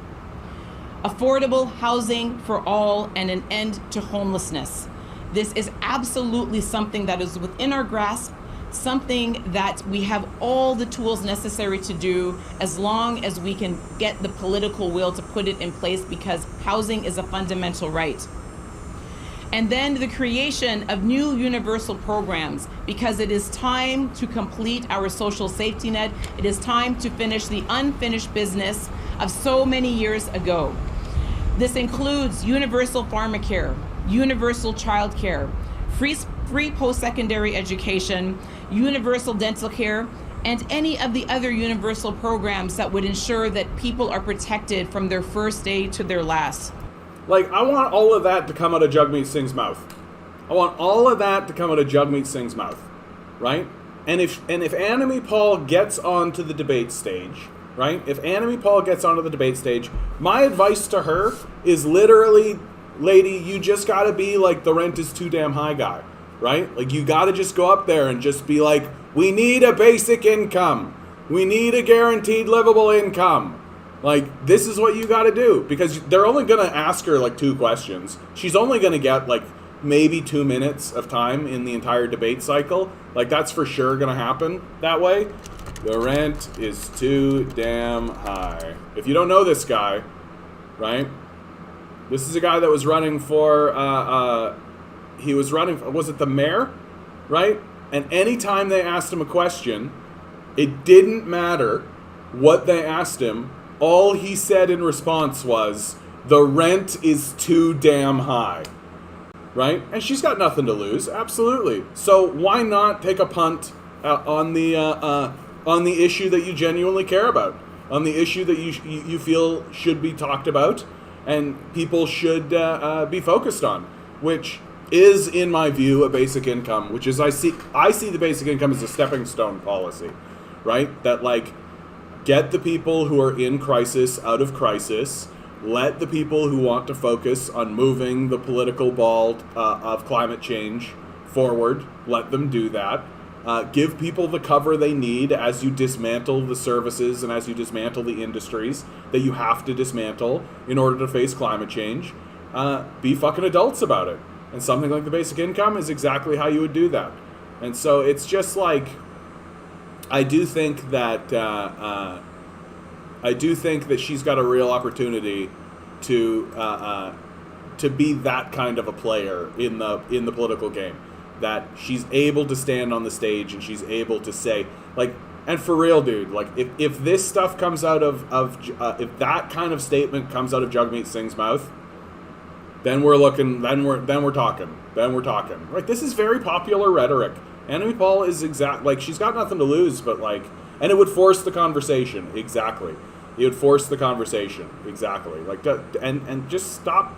Affordable housing for all and an end to homelessness. This is absolutely something that is within our grasp, something that we have all the tools necessary to do as long as we can get the political will to put it in place, because housing is a fundamental right. And then the creation of new universal programs, because it is time to complete our social safety net. It is time to finish the unfinished business of so many years ago. This includes universal pharmacare, universal childcare, free post-secondary education, universal dental care, and any of the other universal programs that would ensure that people are protected from their first day to their last. Like, I want all of that to come out of Jagmeet Singh's mouth. I want all of that to come out of Jagmeet Singh's mouth, right? And if Enemy Paul gets onto the debate stage, right? If Enemy Paul gets onto the debate stage, my advice to her is literally, lady, you just gotta be like the rent is too damn high guy, right? Like, you gotta just go up there and just be like, we need a basic income. We need a guaranteed livable income. Like, this is what you got to do, because they're only going to ask her, like, 2 questions. She's only going to get, like, maybe 2 minutes of time in the entire debate cycle. Like, that's for sure going to happen that way. The rent is too damn high. If you don't know this guy, right, this is a guy that was running for, he was running for, was it the mayor, right? And anytime they asked him a question, it didn't matter what they asked him. All he said in response was, the rent is too damn high, right? And she's got nothing to lose, absolutely. So why not take a punt on the issue that you genuinely care about, on the issue that you feel should be talked about and people should be focused on, which is, in my view, a basic income, which is I see the basic income as a stepping stone policy, right? That, like, get the people who are in crisis out of crisis. Let the people who want to focus on moving the political ball of climate change forward, let them do that. Give people the cover they need as you dismantle the services and as you dismantle the industries that you have to dismantle in order to face climate change. Be fucking adults about it. And something like the basic income is exactly how you would do that. And so it's just like, I do think that she's got a real opportunity to be that kind of a player in the political game. That she's able to stand on the stage and she's able to say, like, and for real, dude, like, if this stuff comes out of if that kind of statement comes out of Jagmeet Singh's mouth, then we're talking. Like, this is very popular rhetoric. Enemy Paul is like, she's got nothing to lose, but, like, and it would force the conversation. Exactly. It would force the conversation. Exactly. Like, and just stop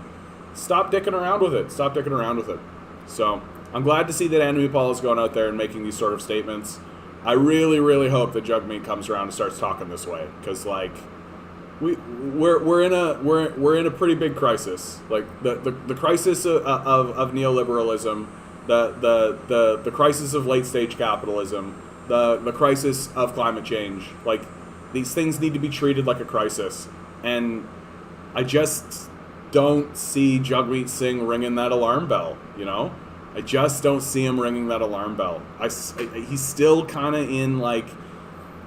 dicking around with it. Stop dicking around with it. So I'm glad to see that Enemy Paul is going out there and making these sort of statements. I really, really hope that Jagmeet comes around and starts talking this way, because, like, we're in a pretty big crisis. Like, the crisis of neoliberalism, the crisis of late stage capitalism, the crisis of climate change. Like, These things need to be treated like a crisis. And I just don't see Jagmeet Singh ringing that alarm bell, you know? I just don't see him ringing that alarm bell. He's still kind of in, like,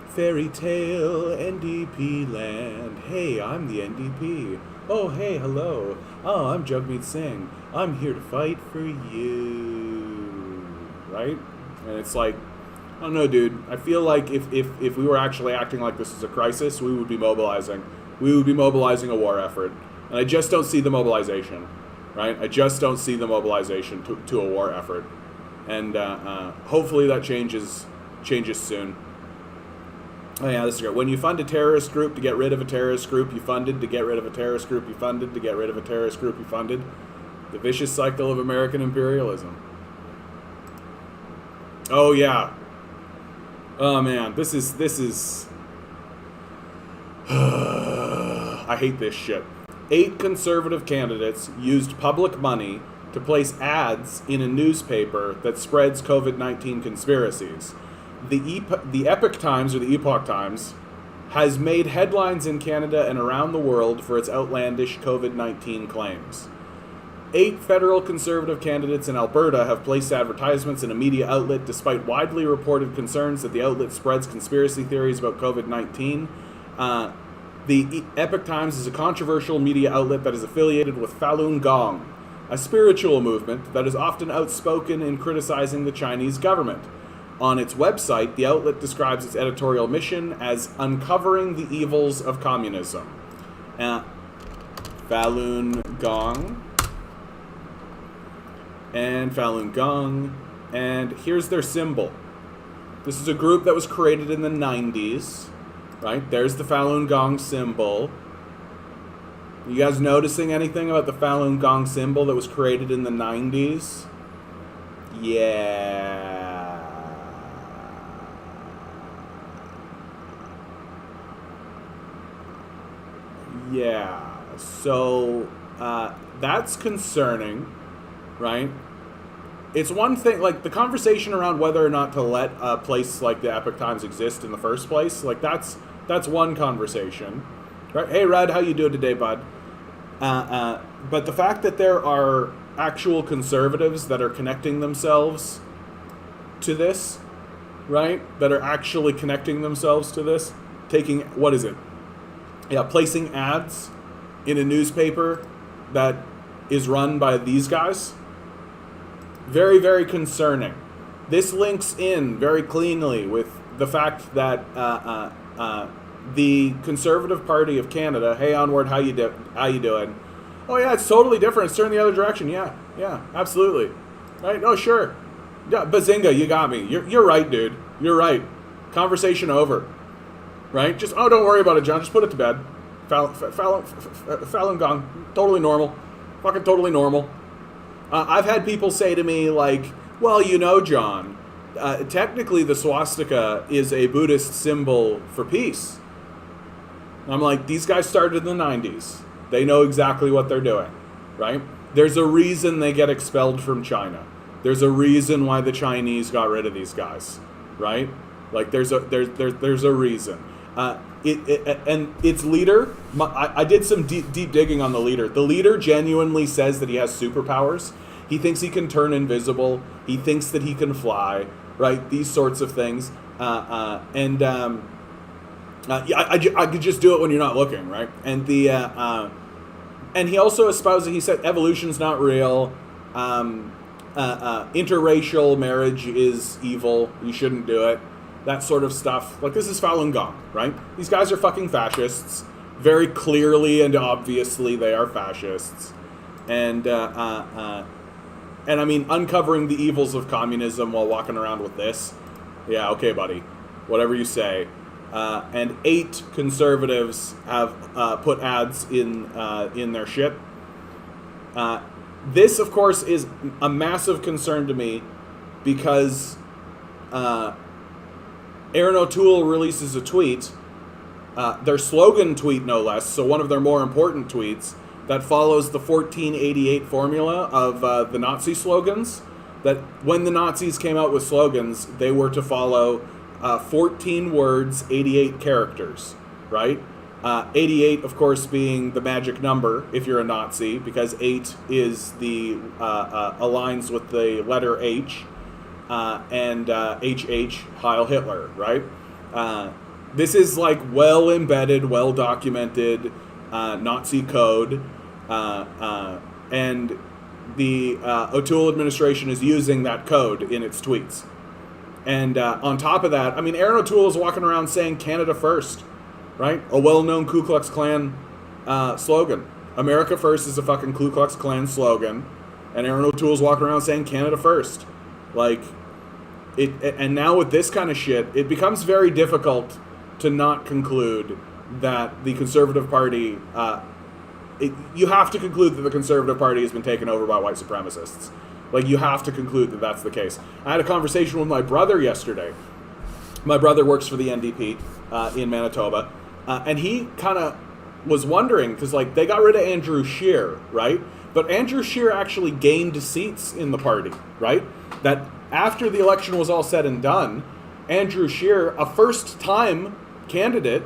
fairy tale NDP land. Hey, I'm the NDP. Oh, hey, hello. Oh, I'm Jagmeet Singh. I'm here to fight for you. Right? And it's like, I don't know, dude. I feel like if we were actually acting like this is a crisis, we would be mobilizing. We would be mobilizing a war effort. And I just don't see the mobilization. Right? I just don't see the mobilization to a war effort. And hopefully that changes soon. Oh yeah, this is great. When you fund a terrorist group to get rid of a terrorist group, you funded to get rid of a terrorist group, you funded to get rid of a terrorist group, you funded. The vicious cycle of American imperialism. Oh yeah. Oh man, this is I hate this shit. 8 conservative candidates used public money to place ads in a newspaper that spreads COVID-19 conspiracies. The Epoch Times, or the Epoch Times, has made headlines in Canada and around the world for its outlandish COVID-19 claims. 8 federal conservative candidates in Alberta have placed advertisements in a media outlet despite widely reported concerns that the outlet spreads conspiracy theories about COVID-19. The Epoch Times is a controversial media outlet that is affiliated with Falun Gong, a spiritual movement that is often outspoken in criticizing the Chinese government. On its website, the outlet describes its editorial mission as uncovering the evils of communism. Falun Gong. And Falun Gong. And here's their symbol. This is a group that was created in the 90s. Right? There's the Falun Gong symbol. You guys noticing anything about the Falun Gong symbol that was created in the 90s? Yeah. Yeah, so that's concerning, right? It's one thing, like, the conversation around whether or not to let a place like the Epoch Times exist in the first place, like, that's one conversation, right? Hey, Red, how you doing today, bud? But the fact that there are actual conservatives that are connecting themselves to this, right? That are actually connecting themselves to this, taking, what is it? Yeah, placing ads in a newspaper that is run by these guys. Very, very concerning. This links in very cleanly with the fact that the Conservative Party of Canada, hey Onward, how you doing? Oh yeah, it's totally different. It's turned the other direction. Yeah, absolutely. Right? Oh sure. Yeah, bazinga, you got me. You're right, dude. You're right. Conversation over. Right? Just, oh, don't worry about it, John. Just put it to bed. Falun Gong. Totally normal. Fucking totally normal. I've had people say to me, like, well, you know, John, technically the swastika is a Buddhist symbol for peace. And I'm like, these guys started in the 90s. They know exactly what they're doing, right? There's a reason they get expelled from China. There's a reason why the Chinese got rid of these guys, right? Like, there's a reason. And its leader, I did some deep digging on the leader. The leader genuinely says that he has superpowers. He thinks he can turn invisible. He thinks that he can fly, right? These sorts of things. I could just do it when you're not looking, right? And and he also espouses, he said evolution's not real. Interracial marriage is evil. You shouldn't do it. That sort of stuff. Like, this is Falun Gong, right? These guys are fucking fascists. Very clearly and obviously they are fascists. And I mean, uncovering the evils of communism while walking around with this. Yeah, okay, buddy. Whatever you say. And 8 conservatives have put ads in their shit. This, of course, is a massive concern to me because Aaron O'Toole releases a tweet, their slogan tweet no less, so one of their more important tweets, that follows the 1488 formula of the Nazi slogans, that when the Nazis came out with slogans, they were to follow 14 words, 88 characters, right? 88, of course, being the magic number if you're a Nazi, because 8 is the aligns with the letter H, and HH, Heil Hitler, right? This is like well embedded, well documented Nazi code, and the O'Toole administration is using that code in its tweets. And on top of that, I mean, Aaron O'Toole is walking around saying Canada first, right? A well-known Ku Klux Klan slogan. America first is a fucking Ku Klux Klan slogan. And Aaron O'Toole's walking around saying Canada first. Like, and now with this kind of shit, it becomes very difficult to not conclude that the Conservative Party, you have to conclude that the Conservative Party has been taken over by white supremacists. Like, you have to conclude that that's the case. I had a conversation with my brother yesterday. My brother works for the NDP in Manitoba, and he kind of was wondering, because, like, they got rid of Andrew Scheer, right? But Andrew Scheer actually gained seats in the party, right? That after the election was all said and done, Andrew Scheer, a first-time candidate,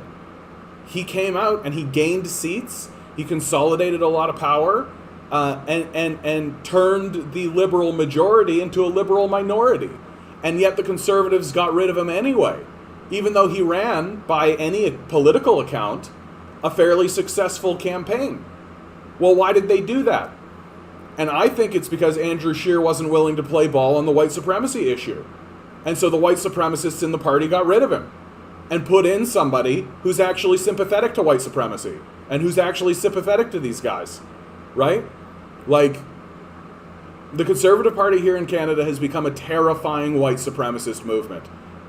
he came out and he gained seats. He consolidated a lot of power. And turned the liberal majority into a liberal minority. And yet the Conservatives got rid of him anyway, even though he ran, by any political account, a fairly successful campaign. Well, why did they do that? And I think it's because Andrew Scheer wasn't willing to play ball on the white supremacy issue. And so the white supremacists in the party got rid of him and put in somebody who's actually sympathetic to white supremacy and who's actually sympathetic to these guys, right? Like, the Conservative Party here in Canada has become a terrifying white supremacist movement.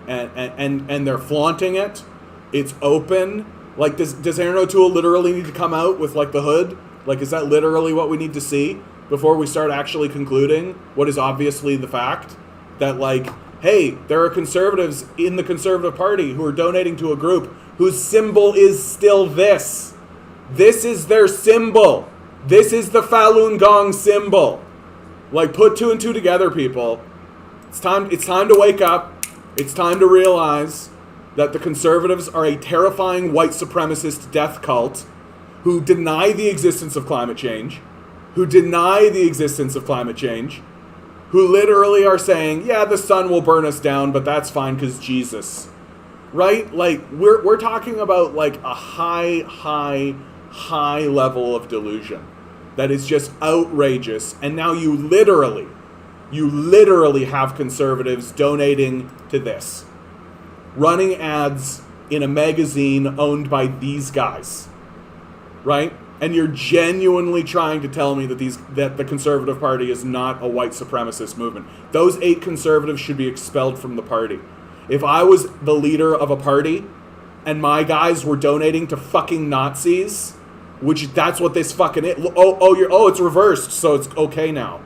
And they're flaunting it. It's open. Like, does Aaron O'Toole literally need to come out with, like, the hood? Like, is that literally what we need to see before we start actually concluding what is obviously the fact? That, like, hey, there are Conservatives in the Conservative Party who are donating to a group whose symbol is still this. This is their symbol. This is the Falun Gong symbol. Like, put two and two together, people. It's time to wake up. It's time to realize that the Conservatives are a terrifying white supremacist death cult who deny the existence of climate change, who literally are saying, yeah, the sun will burn us down, but that's fine because Jesus. Right? Like, we're talking about, like, a high level of delusion that is just outrageous. And now you literally have Conservatives donating to this, running ads in a magazine owned by these guys, right? And you're genuinely trying to tell me that the Conservative Party is not a white supremacist movement. Those 8 Conservatives should be expelled from the party. If I was the leader of a party and my guys were donating to fucking Nazis, which that's what this fucking is. It's reversed, so it's okay now.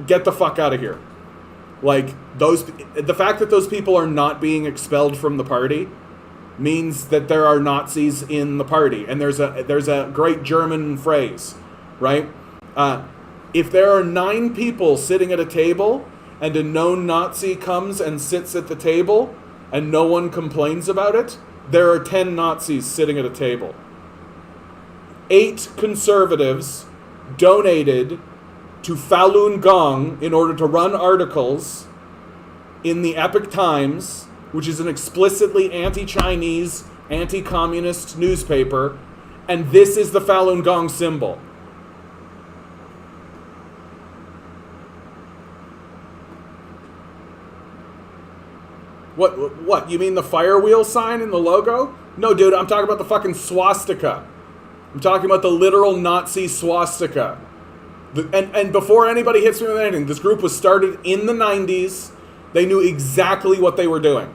Get the fuck out of here. Like, the fact that those people are not being expelled from the party means that there are Nazis in the party. And there's a great German phrase, right? If there are 9 people sitting at a table and a known Nazi comes and sits at the table and no one complains about it, there are 10 Nazis sitting at a table. 8 Conservatives donated to Falun Gong in order to run articles in the Epoch Times, which is an explicitly anti-Chinese, anti-communist newspaper, and this is the Falun Gong symbol. What? You mean the fire wheel sign in the logo? No, dude, I'm talking about the fucking swastika. I'm talking about the literal Nazi swastika. And before anybody hits me with anything, this group was started in the 90s. They knew exactly what they were doing.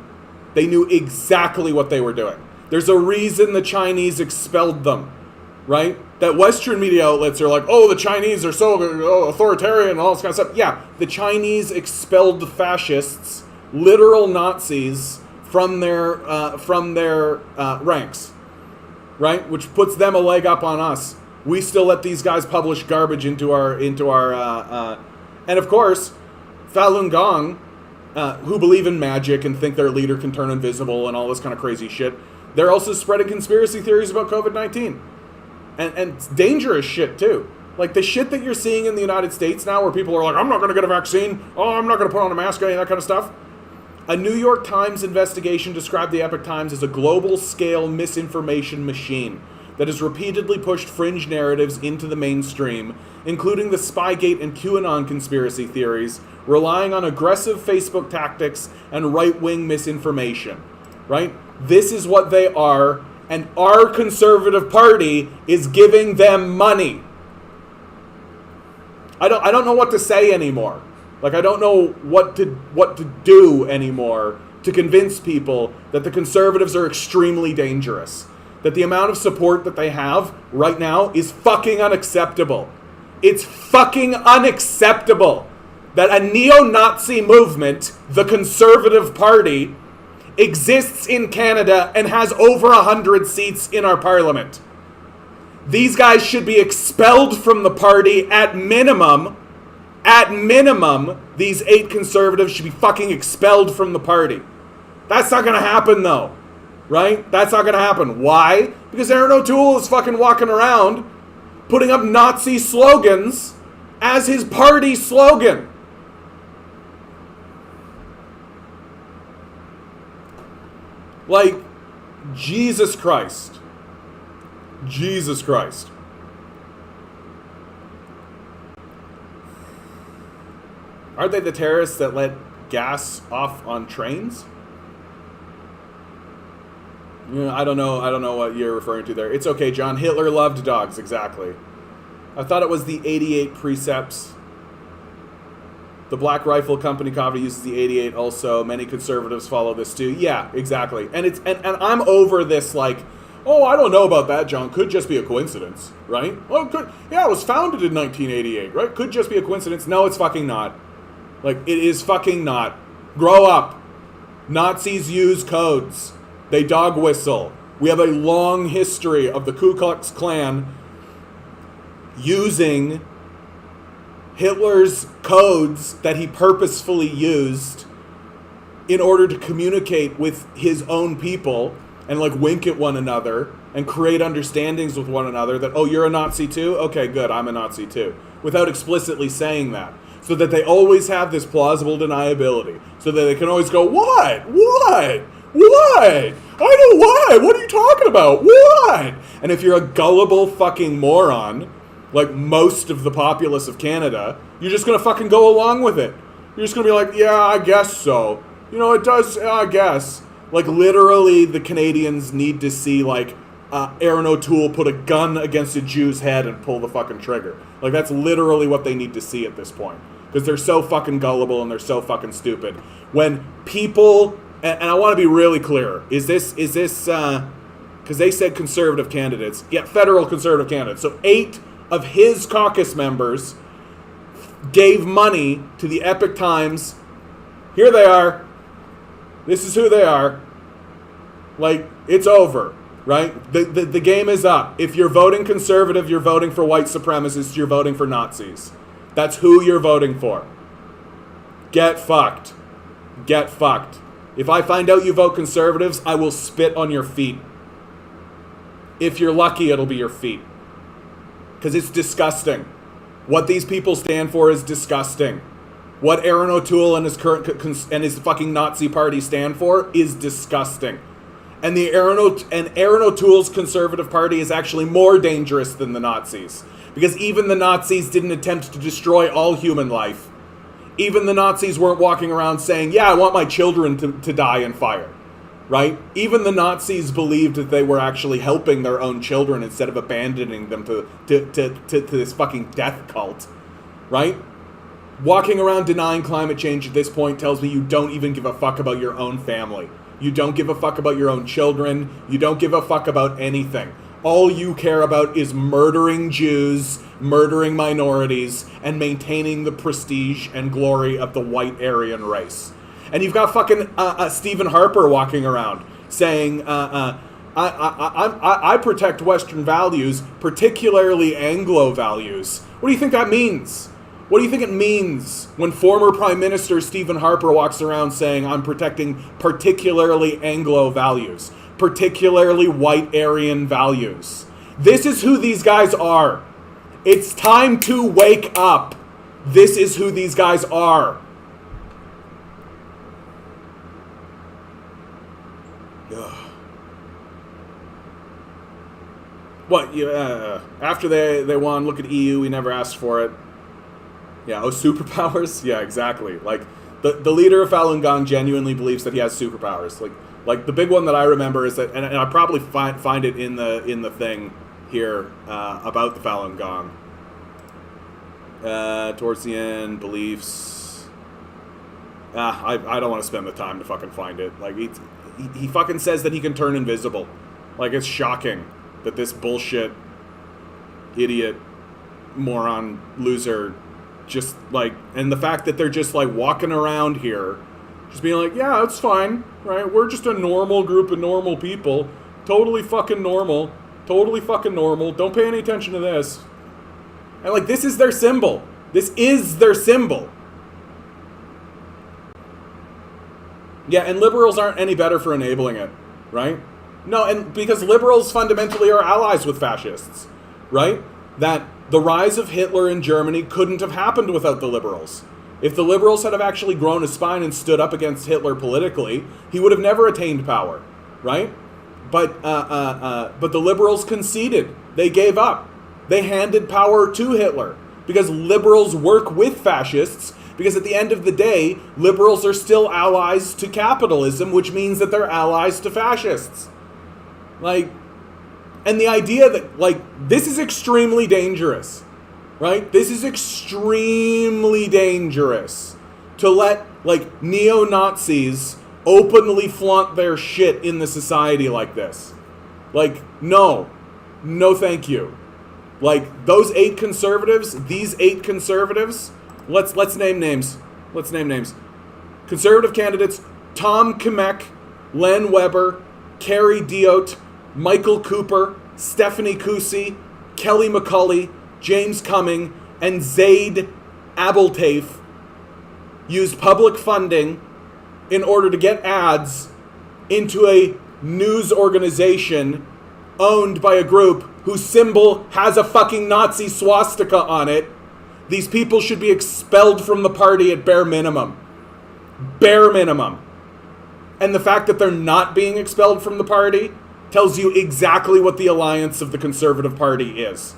There's a reason the Chinese expelled them, right? That Western media outlets are like, oh, the Chinese are so authoritarian and all this kind of stuff. Yeah, the Chinese expelled the fascists, literal Nazis, from their ranks, right? Which puts them a leg up on us. We still let these guys publish garbage into our and of course, Falun Gong who believe in magic and think their leader can turn invisible and all this kind of crazy shit. They're also spreading conspiracy theories about COVID-19. And it's dangerous shit, too. Like, the shit that you're seeing in the United States now, where people are like, I'm not going to get a vaccine, oh, I'm not going to put on a mask, any of that kind of stuff. A New York Times investigation described the Epoch Times as a global-scale misinformation machine that has repeatedly pushed fringe narratives into the mainstream, including the Spygate and QAnon conspiracy theories, relying on aggressive Facebook tactics and right-wing misinformation. Right? This is what they are, and our conservative party is giving them money. I don't know what to say anymore. Like, I don't know what to do anymore to convince people that the conservatives are extremely dangerous. That the amount of support that they have right now is fucking unacceptable. It's fucking unacceptable that a neo-Nazi movement, the Conservative Party, exists in Canada and has over 100 seats in our parliament. These guys should be expelled from the party at minimum. At minimum, these 8 conservatives should be fucking expelled from the party. That's not going to happen, though. Right? That's not going to happen. Why? Because Aaron O'Toole is fucking walking around putting up Nazi slogans as his party slogan. Like, Jesus Christ. Jesus Christ. Aren't they the terrorists that let gas off on trains? I don't know what you're referring to there. It's okay, John. Hitler loved dogs, exactly. I thought it was the 88 precepts. The Black Rifle Company coffee uses the 88 also. Many conservatives follow this too. Yeah, exactly. And I'm over this, like, oh, I don't know about that, John. Could just be a coincidence, right? Well, it was founded in 1988, right? Could just be a coincidence. No, it's fucking not. Like, it is fucking not. Grow up. Nazis use codes. They dog whistle. We have a long history of the Ku Klux Klan using Hitler's codes that he purposefully used in order to communicate with his own people and, like, wink at one another and create understandings with one another that, oh, you're a Nazi too? Okay, good, I'm a Nazi too. Without explicitly saying that. So that they always have this plausible deniability. So that they can always go, what? What? What? I know what? What are you talking about? What? And if you're a gullible fucking moron, like most of the populace of Canada, you're just gonna fucking go along with it. You're just gonna be like, yeah, I guess so. You know, it does, I guess. Like, literally, the Canadians need to see, like, Aaron O'Toole put a gun against a Jew's head and pull the fucking trigger. Like, that's literally what they need to see at this point. Because they're so fucking gullible and they're so fucking stupid. When people... And I want to be really clear. Is this, because they said conservative candidates. Yeah, federal conservative candidates. So 8 of his caucus members gave money to the Epoch Times. Here they are. This is who they are. Like, it's over, right? The game is up. If you're voting conservative, you're voting for white supremacists, you're voting for Nazis. That's who you're voting for. Get fucked. Get fucked. If I find out you vote conservatives, I will spit on your feet. If you're lucky, it'll be your feet. Because it's disgusting. What these people stand for is disgusting. What Aaron O'Toole and his fucking Nazi party stand for is disgusting. And Aaron O'Toole's Conservative Party is actually more dangerous than the Nazis. Because even the Nazis didn't attempt to destroy all human life. Even the Nazis weren't walking around saying, yeah, I want my children to die in fire, right? Even the Nazis believed that they were actually helping their own children instead of abandoning them to this fucking death cult, right? Walking around denying climate change at this point tells me you don't even give a fuck about your own family. You don't give a fuck about your own children. You don't give a fuck about anything. All you care about is murdering Jews, murdering minorities, and maintaining the prestige and glory of the white Aryan race. And you've got fucking Stephen Harper walking around saying, I protect Western values, particularly Anglo values. What do you think that means? What do you think it means when former Prime Minister Stephen Harper walks around saying, I'm protecting particularly Anglo values, particularly white Aryan values? This is who these guys are. It's time to wake up. This is who these guys are. Ugh. What? After they won, look at EU, we never asked for it. Yeah, oh, superpowers? Yeah, exactly. Like, the leader of Falun Gong genuinely believes that he has superpowers. Like the big one that I remember is that, and I probably find it in the thing here about the Falun Gong. Towards the end, beliefs. I don't want to spend the time to fucking find it. Like, he fucking says that he can turn invisible. Like, it's shocking that this bullshit, idiot, moron, loser, just like, and the fact that they're just like walking around here, just being like, yeah, it's fine, right? We're just a normal group of normal people. Totally fucking normal. Totally fucking normal. Don't pay any attention to this. And like, this is their symbol. This is their symbol. Yeah, and liberals aren't any better for enabling it, right? No, and because liberals fundamentally are allies with fascists, right? That the rise of Hitler in Germany couldn't have happened without the liberals. If the liberals had have actually grown a spine and stood up against Hitler politically, he would have never attained power, right? But the liberals conceded. They gave up. They handed power to Hitler because liberals work with fascists. Because at the end of the day, liberals are still allies to capitalism, which means that they're allies to fascists. Like, and the idea that, like, this is extremely dangerous, right? This is extremely dangerous to let, like, neo-Nazis openly flaunt their shit in the society like this. Like, no thank you. Like, those 8 conservatives, these 8 conservatives, let's name names. Let's name names. Conservative candidates: Tom Kimek, Len Weber, Carrie Diotte, Michael Cooper, Stephanie Kusi, Kelly McCulley, James Cumming, and Zaid Abdeltaif used public funding in order to get ads into a news organization owned by a group whose symbol has a fucking Nazi swastika on it. These people should be expelled from the party at bare minimum. Bare minimum. And the fact that they're not being expelled from the party tells you exactly what the alliance of the Conservative Party is.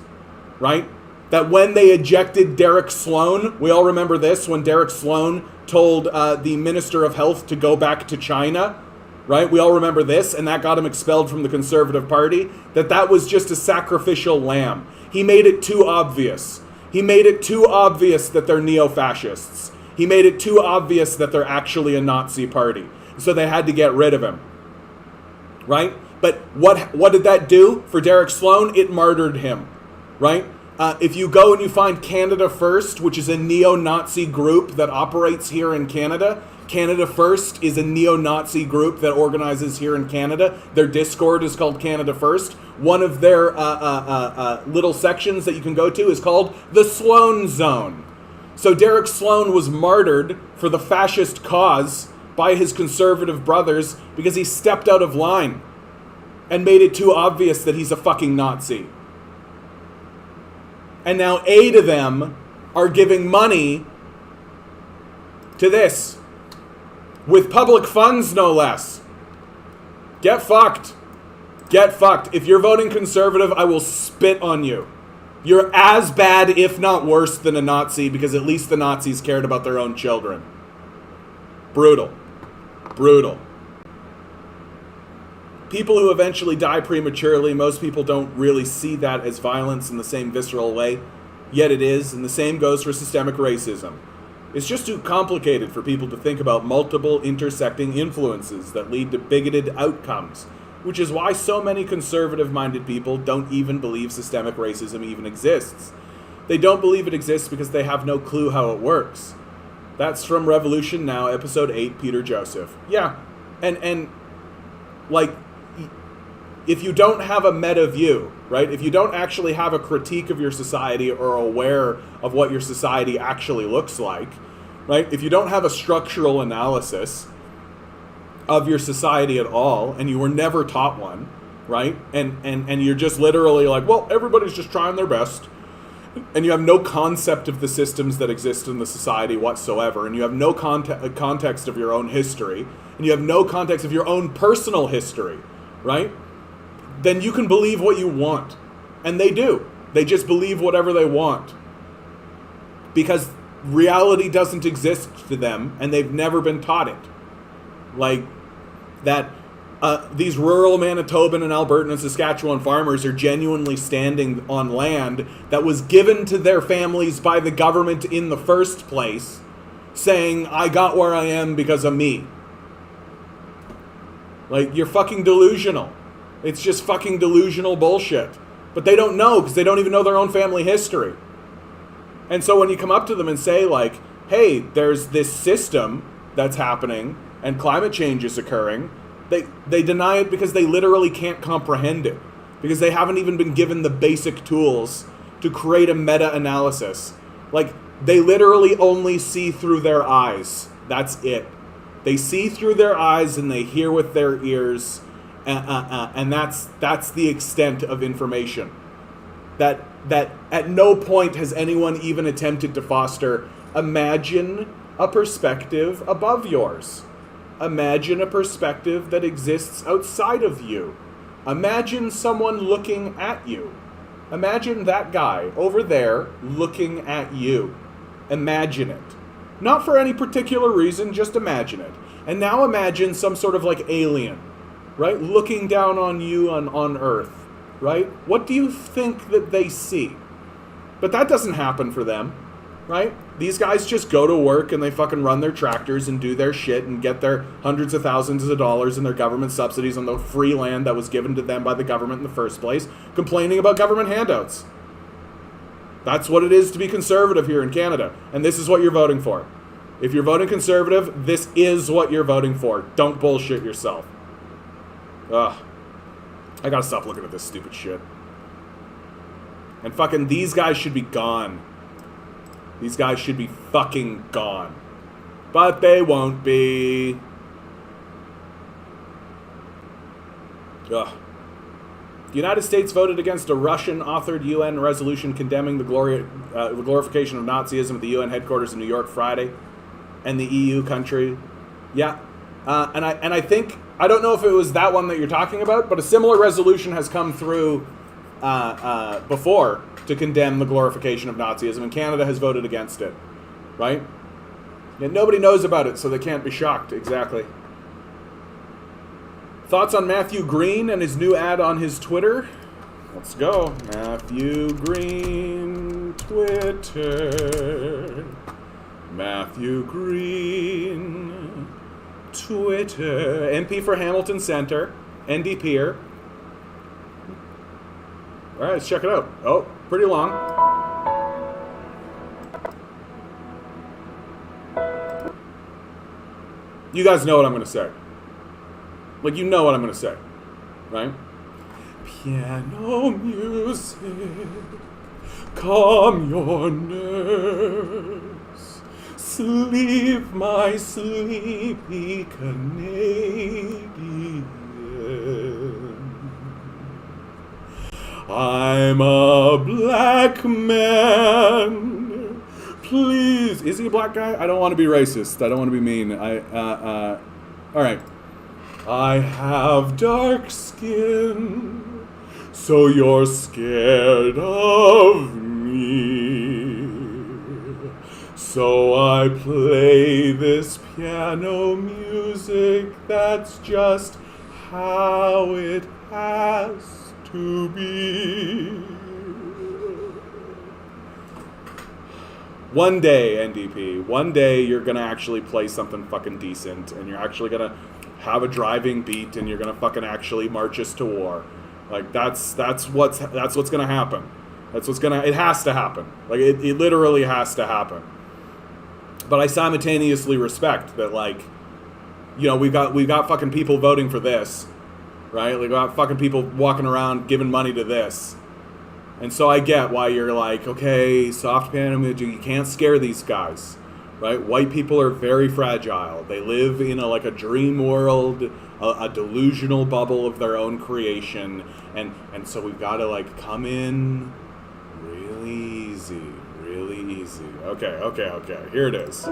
Right? That when they ejected Derek Sloan, we all remember this, when Derek Sloan told the Minister of Health to go back to China, right? We all remember this, and that got him expelled from the Conservative Party, that was just a sacrificial lamb. He made it too obvious. He made it too obvious that they're neo-fascists. He made it too obvious that they're actually a Nazi party. So they had to get rid of him. Right? But what did that do for Derek Sloan? It martyred him. Right? If you go and you find Canada First, which is a neo-Nazi group that operates here in Canada, Canada First is a neo-Nazi group that organizes here in Canada. Their Discord is called Canada First. One of their little sections that you can go to is called the Sloan Zone. So Derek Sloan was martyred for the fascist cause by his conservative brothers because he stepped out of line and made it too obvious that he's a fucking Nazi. And now 8 of them are giving money to this. With public funds, no less. Get fucked. Get fucked. If you're voting conservative, I will spit on you. You're as bad, if not worse, than a Nazi, because at least the Nazis cared about their own children. Brutal. Brutal. People who eventually die prematurely, most people don't really see that as violence in the same visceral way. Yet it is, and the same goes for systemic racism. It's just too complicated for people to think about multiple intersecting influences that lead to bigoted outcomes, which is why so many conservative-minded people don't even believe systemic racism even exists. They don't believe it exists because they have no clue how it works. That's from Revolution Now, Episode 8, Peter Joseph. Yeah, and like, if you don't have a meta view, right? If you don't actually have a critique of your society or aware of what your society actually looks like, right? If you don't have a structural analysis of your society at all, and you were never taught one, right? And you're just literally like, well, everybody's just trying their best, and you have no concept of the systems that exist in the society whatsoever, and you have no context of your own history, and you have no context of your own personal history, right? Then you can believe what you want. And they do. They just believe whatever they want. Because reality doesn't exist to them, and they've never been taught it. Like, that these rural Manitoban and Albertan and Saskatchewan farmers are genuinely standing on land that was given to their families by the government in the first place, saying, I got where I am because of me. Like, you're fucking delusional. It's just fucking delusional bullshit. But they don't know, because they don't even know their own family history. And so when you come up to them and say, like, hey, there's this system that's happening, and climate change is occurring, they deny it because they literally can't comprehend it. Because they haven't even been given the basic tools to create a meta-analysis. Like, they literally only see through their eyes. That's it. They see through their eyes and they hear with their ears, and that's the extent of information. That at no point has anyone even attempted to foster, imagine a perspective above yours. Imagine a perspective that exists outside of you. Imagine someone looking at you. Imagine that guy over there looking at you. Imagine it. Not for any particular reason, just imagine it. And now imagine some sort of like alien, right? Looking down on you on Earth, right? What do you think that they see? But that doesn't happen for them, right? These guys just go to work and they fucking run their tractors and do their shit and get their hundreds of thousands of dollars in their government subsidies on the free land that was given to them by the government in the first place, complaining about government handouts. That's what it is to be conservative here in Canada. And this is what you're voting for. If you're voting conservative, this is what you're voting for. Don't bullshit yourself. Ugh. I gotta stop looking at this stupid shit. And fucking these guys should be gone. These guys should be fucking gone. But they won't be. Ugh. The United States voted against a Russian-authored UN resolution condemning the glorification of Nazism at the UN headquarters in New York Friday, and the EU country. Yeah, and I think, I don't know if it was that one that you're talking about, but a similar resolution has come through before to condemn the glorification of Nazism, and Canada has voted against it, right? Yet nobody knows about it, so they can't be shocked. Exactly. Thoughts on Matthew Green and his new ad on his Twitter? Let's go. Matthew Green, Twitter. Matthew Green, Twitter. MP for Hamilton Center. NDPer. All right, let's check it out. Oh, pretty long. You guys know what I'm going to say. Like, you know what I'm going to say, right? Piano music, calm your nerves, sleep, my sleepy Canadian. I'm a black man. Please, is he a black guy? I don't want to be racist. I don't want to be mean. All right. I have dark skin, so you're scared of me. So I play this piano music, that's just how it has to be. One day, NDP, one day you're gonna actually play something fucking decent, and you're actually gonna have a driving beat, and you're gonna fucking actually march us to war. Like, that's what's gonna happen. It has to happen. Like, it literally has to happen. But I simultaneously respect that, like, you know, we've got fucking people voting for this, right? Like, got fucking people walking around giving money to this. And so I get why you're like, okay, soft pandemic, you can't scare these guys, right? White people are very fragile. They live in a dream world, a delusional bubble of their own creation. And so we've got to like come in really easy, really easy. Okay. Here it is.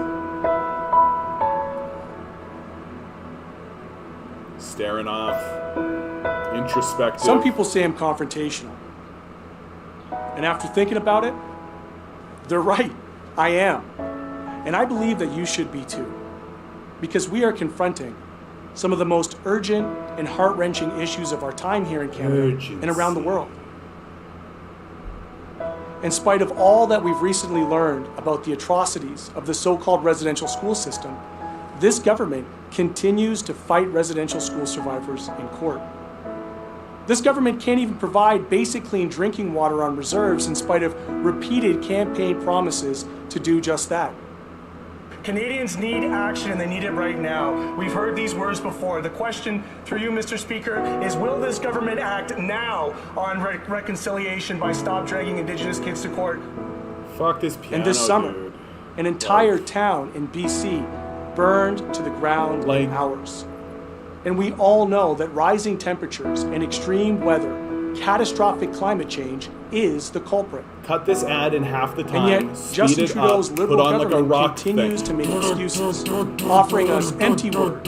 Staring off, introspective. Some people say I'm confrontational. And after thinking about it, they're right. I am. And I believe that you should be too. Because we are confronting some of the most urgent and heart-wrenching issues of our time here in Canada and around the world. In spite of all that we've recently learned about the atrocities of the so-called residential school system, this government continues to fight residential school survivors in court. This government can't even provide basic clean drinking water on reserves in spite of repeated campaign promises to do just that. Canadians need action, and they need it right now. We've heard these words before. The question through you, Mr. Speaker, is will this government act now on reconciliation by stop dragging Indigenous kids to court? Fuck this piano, And this summer, dude. an entire town in BC burned to the ground in hours. And we all know that rising temperatures and extreme weather, catastrophic climate change, is the culprit. Cut this ad in half the time. And yet, Justin Trudeau's Liberal government continues to make excuses, offering us empty words,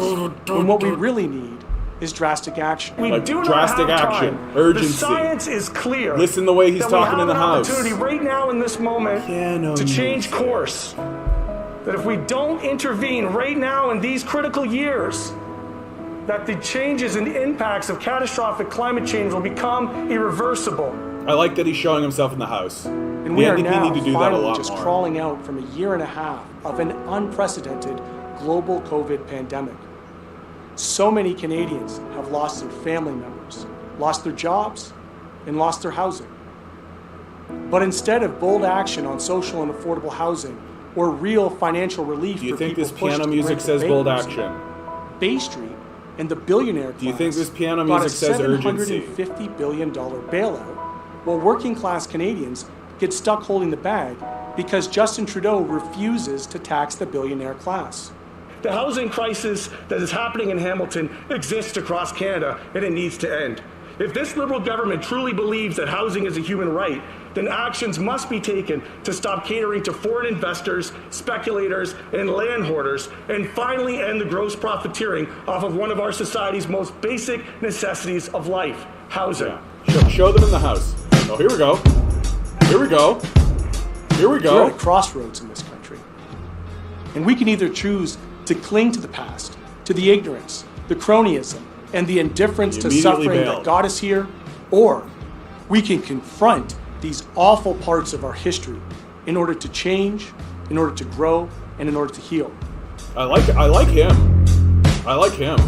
when what we really need is drastic action. We do not drastic have action, time. urgency. The science is clear. Listen the way he's that talking in the we have House. an opportunity right now in this moment to change course. That if we don't intervene right now in these critical years, that the changes and impacts of catastrophic climate change will become irreversible. I like that he's showing himself in the House. And we The are NDP now need to do that a finally lot just more. crawling out from a year and a half of an unprecedented global COVID pandemic. So many Canadians have lost their family members, lost their jobs, and lost their housing. But instead of bold action on social and affordable housing or real financial relief Do you for think people this pushed piano to the music brink of says bold bankruptcy, action? Bay Street and the billionaire class Do you think this piano got music says a urgency? $750 billion bailout, while working class Canadians get stuck holding the bag because Justin Trudeau refuses to tax the billionaire class? The housing crisis that is happening in Hamilton exists across Canada, and it needs to end. If this Liberal government truly believes that housing is a human right, then actions must be taken to stop catering to foreign investors, speculators, and land hoarders, and finally end the gross profiteering off of one of our society's most basic necessities of life, housing. Yeah. Show them in the House. Oh, here we go. Here we go. Here we go. We're at a crossroads in this country. And we can either choose to cling to the past, to the ignorance, the cronyism, and the indifference to suffering that got us here, or we can confront these awful parts of our history in order to change, in order to grow, and in order to heal. I like him. I like him.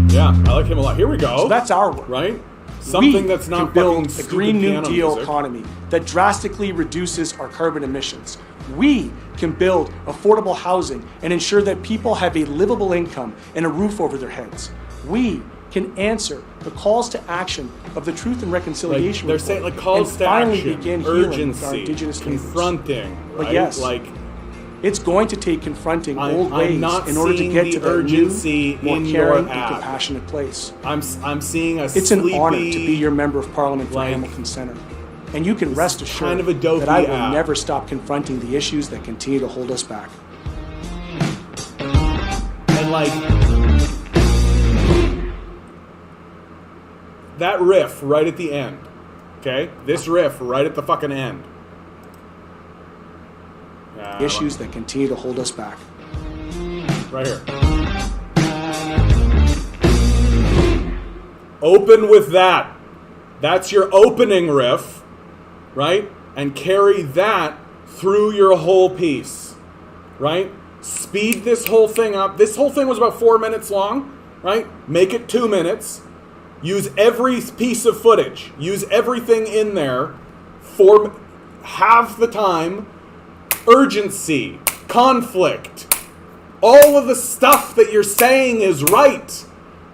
Yeah, I like him a lot. Here we go. So that's our work. Right? Something that's not can build fucking a Green New stupid Deal piano music. economy that drastically reduces our carbon emissions. We can build affordable housing and ensure that people have a livable income and a roof over their heads. We can answer the calls to action of the Truth and Reconciliation They're Report saying like calls and to finally action, begin healing with our urgency, Indigenous neighbors. confronting. Right? But yes, like it's going to take confronting old I'm ways not in order to seeing get the to that urgency new, more in caring your and ad. compassionate place. I'm seeing a It's sleepy, an honor to be your member of Parliament for like, Hamilton Centre. And you can rest assured kind of a dopey that I will ad. never stop confronting the issues that continue to hold us back. and like that riff right at the end. Okay? This riff right at the fucking end. Issues that continue to hold us back. Right here. Open with that. That's your opening riff, right? And carry that through your whole piece, right? Speed this whole thing up. This whole thing was about 4 minutes long, right? Make it 2 minutes. Use every piece of footage. Use everything in there for half the time. Urgency, conflict, all of the stuff that you're saying is right.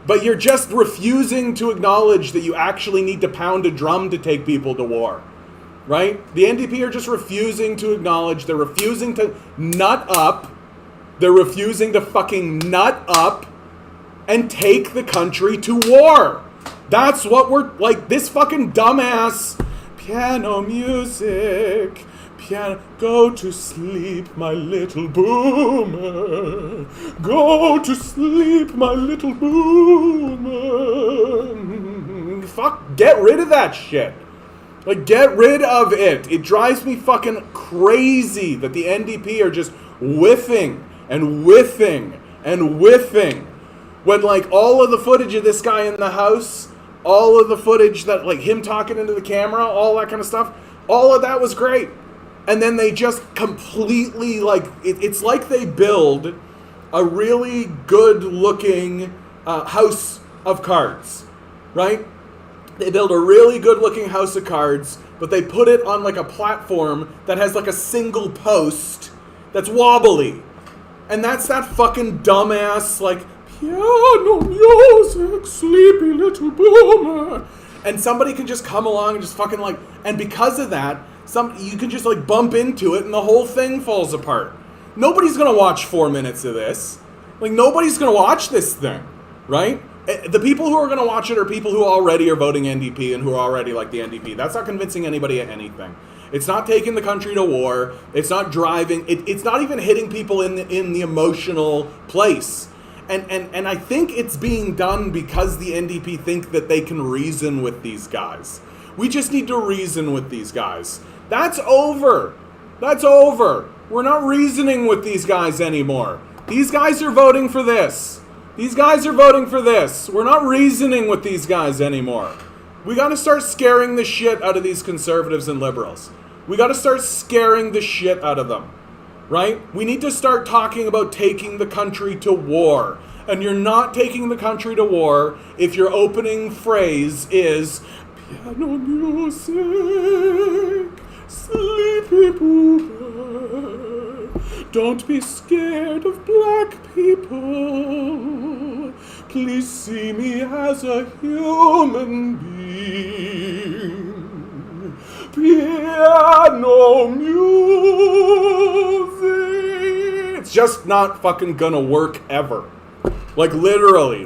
But you're just refusing to acknowledge that you actually need to pound a drum to take people to war. Right? The NDP are just refusing to acknowledge. They're refusing to nut up. They're refusing to fucking nut up and take the country to war. That's what we're like. This fucking dumbass piano music. Piano. Go to sleep, my little boomer. Go to sleep, my little boomer. Fuck, get rid of that shit. Like, get rid of it. It drives me fucking crazy that the NDP are just whiffing and whiffing and whiffing. When, like, all of the footage of this guy in the house, all of the footage that, like, him talking into the camera, all that kind of stuff, all of that was great. And then they just completely, like, it's like they build a really good-looking house of cards, right? They build a really good-looking house of cards, but they put it on, like, a platform that has, like, a single post that's wobbly. And that's that fucking dumbass, like, piano music, sleepy little boomer. And somebody can just come along and just fucking, like, and because of that, you can just, like, bump into it and the whole thing falls apart. Nobody's gonna watch 4 minutes of this. Like, nobody's gonna watch this thing, right? The people who are going to watch it are people who already are voting NDP and who are already like the NDP. That's not convincing anybody of anything. It's not taking the country to war. It's not driving. It's not even hitting people in the emotional place. And I think it's being done because the NDP think that they can reason with these guys. We just need to reason with these guys. That's over. That's over. We're not reasoning with these guys anymore. These guys are voting for this. These guys are voting for this. We're not reasoning with these guys anymore. We got to start scaring the shit out of these conservatives and liberals. We got to start scaring the shit out of them, right? We need to start talking about taking the country to war. And you're not taking the country to war if your opening phrase is piano music, sleepy boomer. Don't be scared of black people. Please see me as a human being. Piano music. It's just not fucking gonna work ever. Like literally.